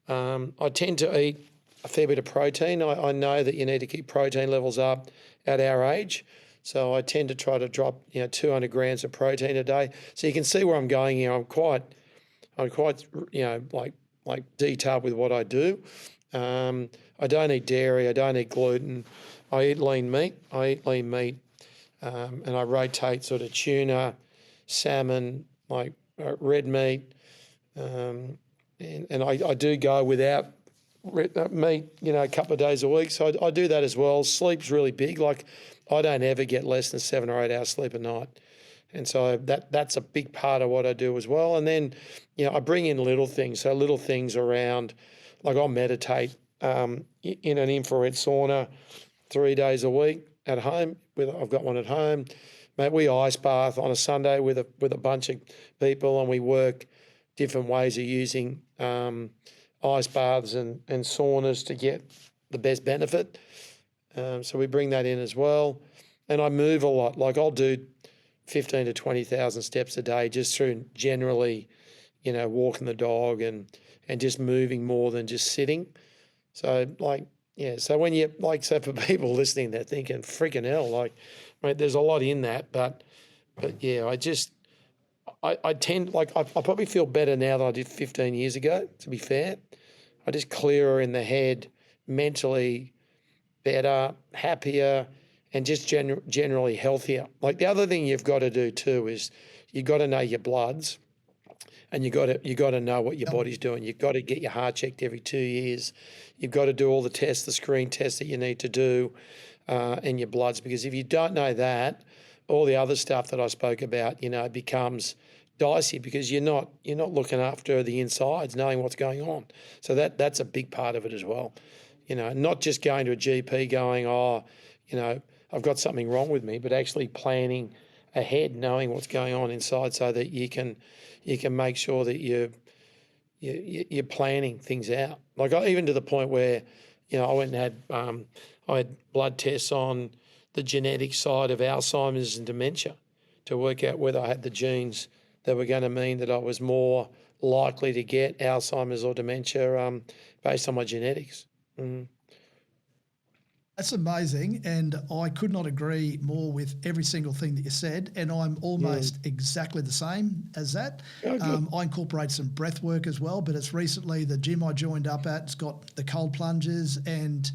I tend to eat a fair bit of protein. I know that you need to keep protein levels up at our age. So I tend to try to drop, 200 grams of protein a day. So you can see where I'm going here. I'm quite I'm quite, like detailed with what I do. I don't eat dairy. I don't eat gluten. I eat lean meat. And I rotate sort of tuna, salmon, like red meat, and I do go without meat, a couple of days a week. So I do that as well. Sleep's really big. Like I don't ever get less than 7 or 8 hours sleep a night. And so that's a big part of what I do as well. And then, I bring in little things. So little things around, like I'll meditate in an infrared sauna 3 days a week at home. I've got one at home. Mate, we ice bath on a Sunday with a bunch of people, and we work different ways of using ice baths and saunas to get the best benefit. So we bring that in as well. And I move a lot. Like I'll do 15 to 20,000 steps a day just through generally, walking the dog and just moving more than just sitting. So so when you, so for people listening, they're thinking, freaking hell, mate, there's a lot in that. But yeah, I tend, I probably feel better now than I did 15 years ago, to be fair. I just clearer in the head, mentally better, happier, and just generally healthier. Like the other thing you've got to do too is you've got to know your bloods, and you got to know what your body's doing. You've got to get your heart checked every 2 years. You've got to do all the tests, the screen tests that you need to do, and your bloods, because if you don't know that, all the other stuff that I spoke about, becomes dicey because you're not looking after the insides, knowing what's going on. So that's a big part of it as well. Not just going to a GP going, I've got something wrong with me, but actually planning ahead, knowing what's going on inside, so that you can make sure that you're planning things out. Like even to the point where, I went and had I had blood tests on the genetic side of Alzheimer's and dementia to work out whether I had the genes that were going to mean that I was more likely to get Alzheimer's or dementia based on my genetics. Mm. That's amazing, and I could not agree more with every single thing that you said, and I'm almost exactly the same as that. I incorporate some breath work as well, but it's recently the gym I joined up at, it's got the cold plunges, and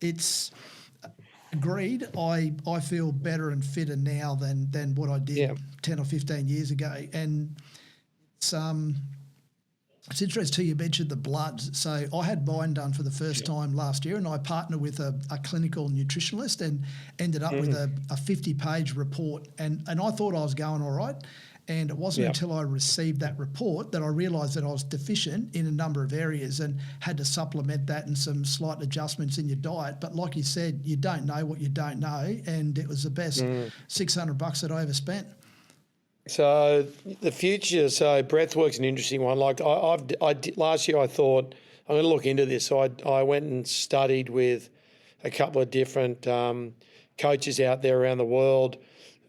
it's agreed. I feel better and fitter now than what I did 10 or 15 years ago, and it's interesting too, you mentioned the bloods. So I had mine done for the first time last year, and I partnered with a clinical nutritionalist and ended up with a 50-page report. And I thought I was going all right. And it wasn't until I received that report that I realised that I was deficient in a number of areas and had to supplement that and some slight adjustments in your diet. But like you said, you don't know what you don't know, and it was the best $600 that I ever spent. So the future, breathwork's an interesting one. Like I did, last year I thought I'm going to look into this. So I went and studied with a couple of different coaches out there around the world,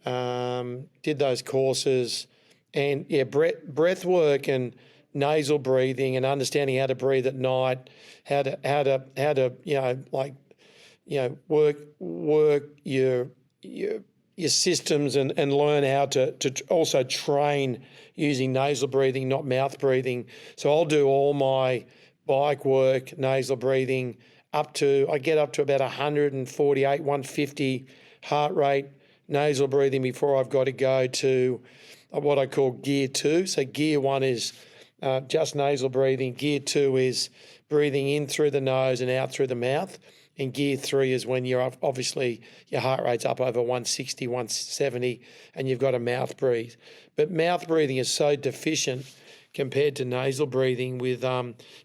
did those courses, and breath work and nasal breathing and understanding how to breathe at night, how to work your systems and learn how to also train using nasal breathing, not mouth breathing. So I'll do all my bike work, nasal breathing, I get up to about 148, 150 heart rate nasal breathing before I've got to go to what I call gear 2. So gear 1 is just nasal breathing. Gear 2 is breathing in through the nose and out through the mouth. And gear 3 is when you're obviously your heart rate's up over 160, 170, and you've got to mouth breathe. But mouth breathing is so deficient compared to nasal breathing with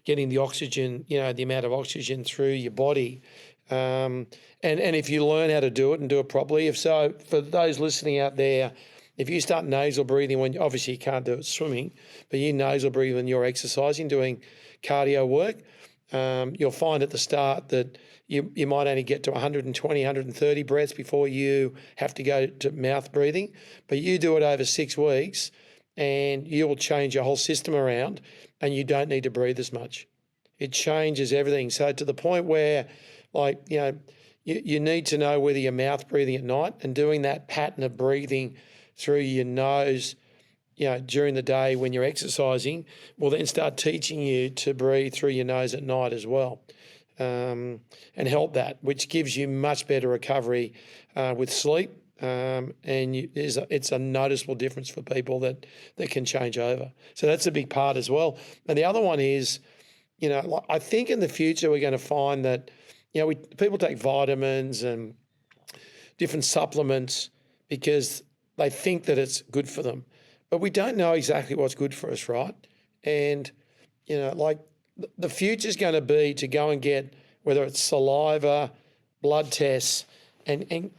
getting the oxygen, the amount of oxygen through your body. And if you learn how to do it and do it properly, for those listening out there, if you start nasal breathing when obviously you can't do it swimming, but you nasal breathe when you're exercising, doing cardio work, you'll find at the start that you might only get to 120, 130 breaths before you have to go to mouth breathing. But you do it over 6 weeks and you'll change your whole system around and you don't need to breathe as much. It changes everything. So to the point where, you need to know whether you're mouth breathing at night, and doing that pattern of breathing through your nose, during the day when you're exercising will then start teaching you to breathe through your nose at night as well, and help that, which gives you much better recovery with sleep. It's a noticeable difference for people that can change over. So that's a big part as well. And the other one is, I think in the future we're going to find that, people take vitamins and different supplements because they think that it's good for them. But we don't know exactly what's good for us, right? And, the future's going to be to go and get, whether it's saliva, blood tests, and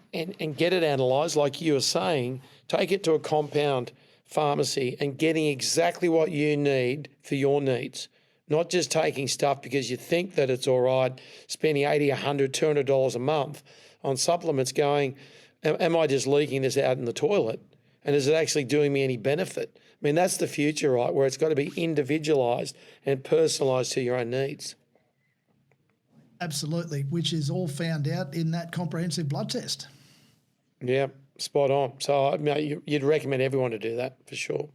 get it analysed, like you were saying, take it to a compound pharmacy and getting exactly what you need for your needs. Not just taking stuff because you think that it's all right, spending $80, $100, $200 a month on supplements going, am I just leaking this out in the toilet? And is it actually doing me any benefit? I mean, that's the future, right, where it's got to be individualised and personalised to your own needs. Absolutely, which is all found out in that comprehensive blood test. Yeah, spot on. So you'd recommend everyone to do that for sure.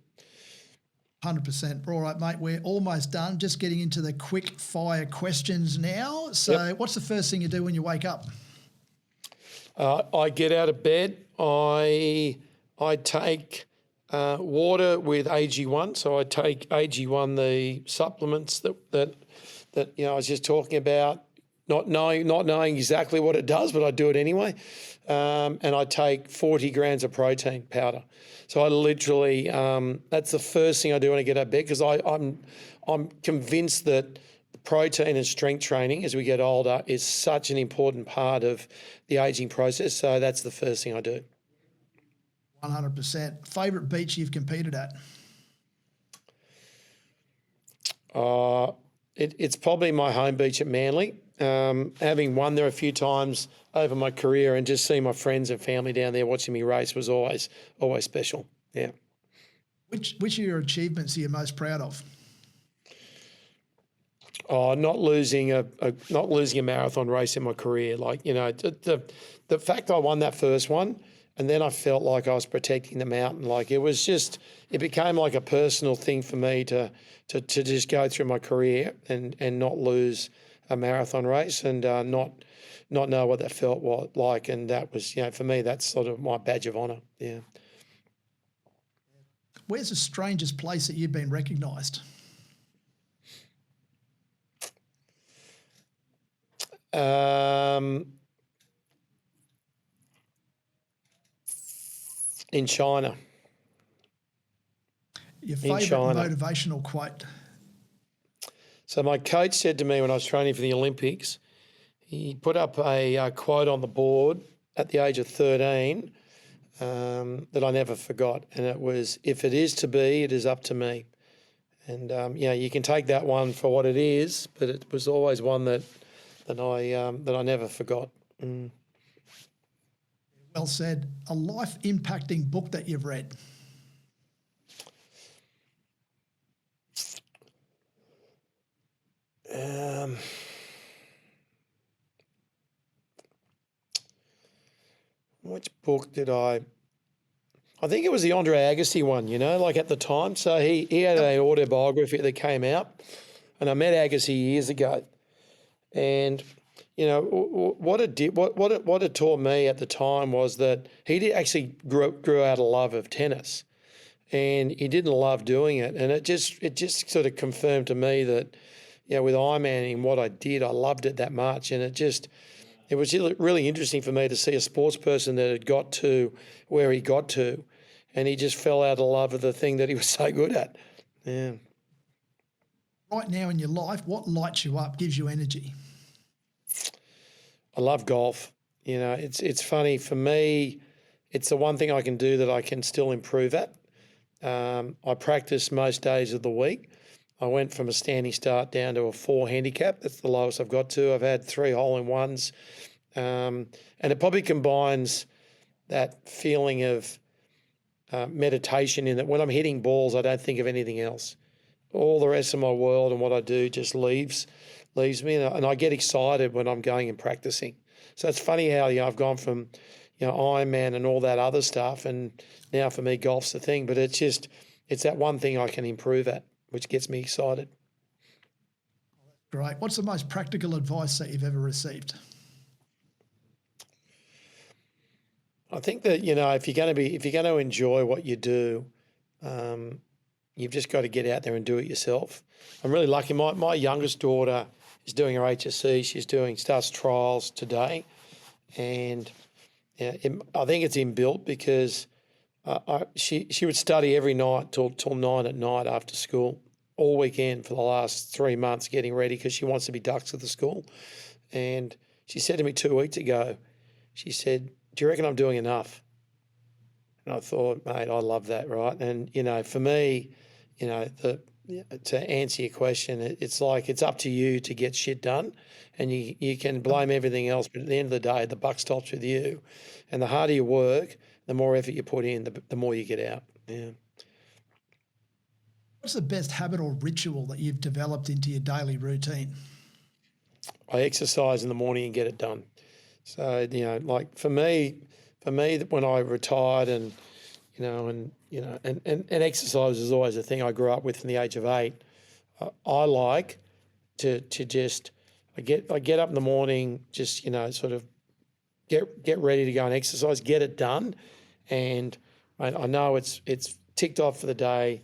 100%. All right, mate, we're almost done. Just getting into the quick fire questions now. So What's the first thing you do when you wake up? I get out of bed. I take water with AG1. So I take AG1, the supplements that I was just talking about, not knowing exactly what it does, but I do it anyway. And I take 40 grams of protein powder. So I literally, that's the first thing I do when I get out of bed, because I'm convinced that protein and strength training as we get older is such an important part of the aging process. So that's the first thing I do. 100%. Favourite beach you've competed at? It's probably my home beach at Manly. Having won there a few times over my career and just seeing my friends and family down there watching me race was always special. Yeah. Which of your achievements are you most proud of? Not losing a marathon race in my career. The fact I won that first one, and then I felt like I was protecting the mountain. Like it became like a personal thing for me to just go through my career and not lose a marathon race and not know what that felt like. And that was, for me, that's sort of my badge of honour. Yeah. Where's the strangest place that you've been recognised? In China. Your favourite motivational quote? So my coach said to me when I was training for the Olympics, he put up a quote on the board at the age of 13 that I never forgot. And it was, "If it is to be, it is up to me." And, you can take that one for what it is, but it was always one that I never forgot. Mm. Well said. A life-impacting book that you've read? Which book did I think it was the Andre Agassi one, at the time. So he had an autobiography that came out, and I met Agassi years ago. And, what it taught me at the time was that he actually grew out a love of tennis, and he didn't love doing it. And it just sort of confirmed to me that, with Ironman and what I did, I loved it that much. And it was really interesting for me to see a sports person that had got to where he got to, and he just fell out of love of the thing that he was so good at. Yeah. Right now in your life, what lights you up, gives you energy? I love golf. It's funny for me. It's the one thing I can do that I can still improve at. I practice most days of the week. I went from a standing start down to a 4 handicap. That's the lowest I've got to. I've had 3 hole-in-ones. And it probably combines that feeling of meditation in that when I'm hitting balls, I don't think of anything else. All the rest of my world and what I do just leaves me, and I get excited when I'm going and practicing. So it's funny how I've gone from Ironman and all that other stuff, and now for me golf's the thing. But it's just it's that one thing I can improve at, which gets me excited. Great. What's the most practical advice that you've ever received? I think that, if you're going to enjoy what you do, you've just got to get out there and do it yourself. I'm really lucky. My youngest daughter is doing her HSC. She's starts trials today, and I think it's inbuilt because she would study every night till 9 at night after school, all weekend for the last 3 months, getting ready because she wants to be ducks at the school. And she said to me 2 weeks ago, she said, "Do you reckon I'm doing enough?" And I thought, mate, I love that, right? And, for me, to answer your question, it's like it's up to you to get shit done, and you can blame everything else, but at the end of the day, the buck stops with you. And the harder you work, the more effort you put in, the more you get out. Yeah. What's the best habit or ritual that you've developed into your daily routine? I exercise in the morning and get it done. So, like for me, when I retired and exercise is always a thing I grew up with from the age of 8. I like to just, I get up in the morning, just, sort of get ready to go and exercise, get it done. And I know it's ticked off for the day.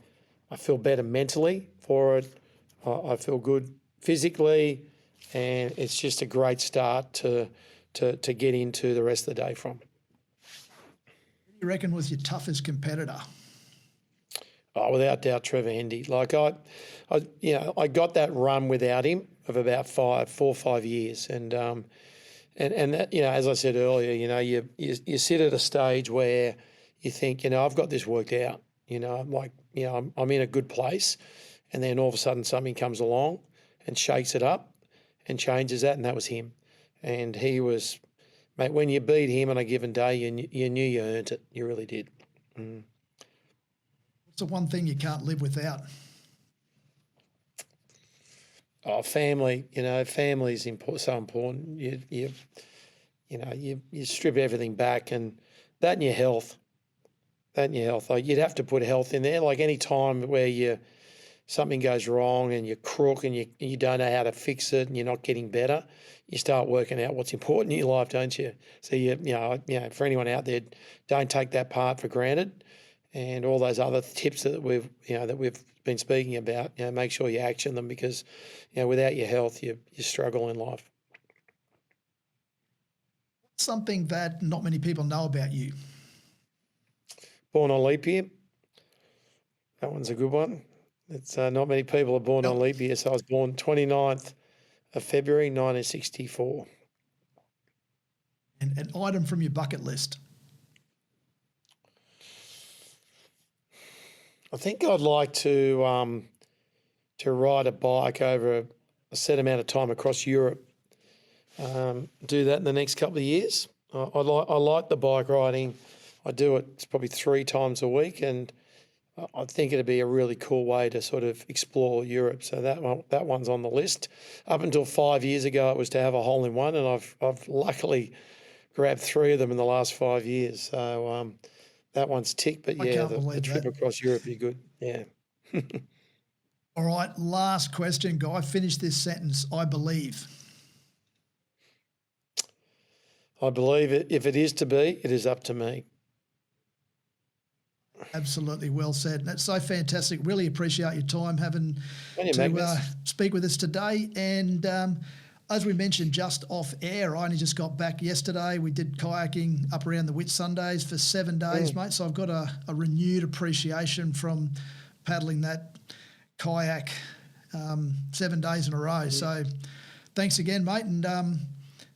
I feel better mentally for it. I feel good physically, and it's just a great start to get into the rest of the day from. Who do you reckon was your toughest competitor? Oh, without doubt, Trevor Hendy. Like I got that run without him of about 4 or 5 years, and that, as I said earlier, you sit at a stage where you think, I've got this worked out. I'm in a good place, and then all of a sudden something comes along and shakes it up and changes that, and that was him. And he was, mate, when you beat him on a given day, you knew you earned it. You really did. Mm. What's the one thing you can't live without? Oh, family. Family is so important. You strip everything back, and that and your health. Like you'd have to put health in there. Like any time where something goes wrong and you're crook and you don't know how to fix it and you're not getting better, you start working out what's important in your life, don't you? So for anyone out there, don't take that part for granted, and all those other tips that we've been speaking about. Make sure you action them, because without your health, you struggle in life. Something that not many people know about you. Born on leap year. That one's a good one. It's not many people are born on leap year, so I was born 29th of February 1964. And an item from your bucket list. I think I'd like to ride a bike over a set amount of time across Europe. Do that in the next couple of years. I like the bike riding. I do it. It's probably 3 times a week, and I think it'd be a really cool way to sort of explore Europe. So that one's on the list. Up until 5 years ago, it was to have a hole-in-one, and I've luckily grabbed 3 of them in the last 5 years. So that one's ticked. But the trip across Europe would be good. Yeah. All right, last question, Guy. Finish this sentence. I believe. I believe it. If it is to be, it is up to me. Absolutely, well said. That's so fantastic. Really appreciate your time having to speak with us today. And as we mentioned just off air, I only just got back yesterday. We did kayaking up around the Whitsundays for 7 days, mate. So I've got a renewed appreciation from paddling that kayak 7 days in a row. So thanks again, mate, and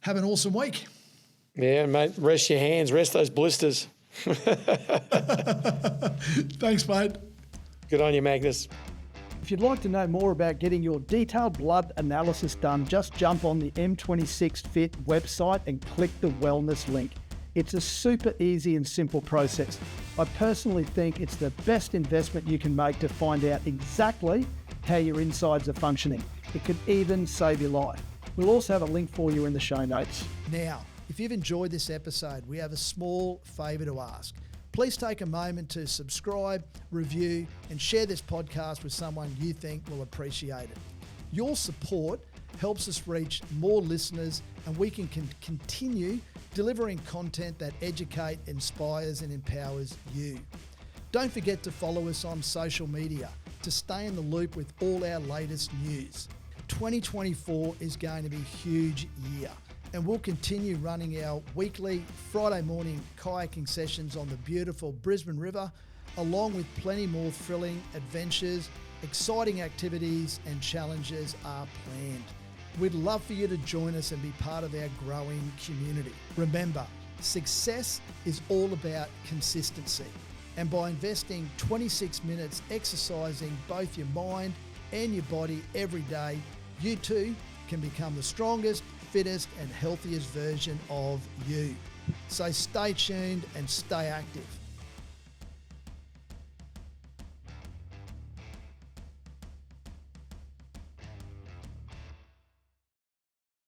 have an awesome week. Yeah, mate. Rest your hands. Rest those blisters. Thanks, mate. Good on you, Magnus. If you'd like to know more about getting your detailed blood analysis done, just jump on the M26 FIT website and click the wellness link. It's a super easy and simple process. I personally think it's the best investment you can make to find out exactly how your insides are functioning. It could even save your life. We'll also have a link for you in the show notes. Now, if you've enjoyed this episode, we have a small favour to ask. Please take a moment to subscribe, review, and share this podcast with someone you think will appreciate it. Your support helps us reach more listeners, and we can continue delivering content that educates, inspires, and empowers you. Don't forget to follow us on social media to stay in the loop with all our latest news. 2024 is going to be a huge year, and we'll continue running our weekly Friday morning kayaking sessions on the beautiful Brisbane River, along with plenty more thrilling adventures, exciting activities and challenges are planned. We'd love for you to join us and be part of our growing community. Remember, success is all about consistency. And by investing 26 minutes exercising both your mind and your body every day, you too can become the strongest, fittest and healthiest version of you. So stay tuned and stay active.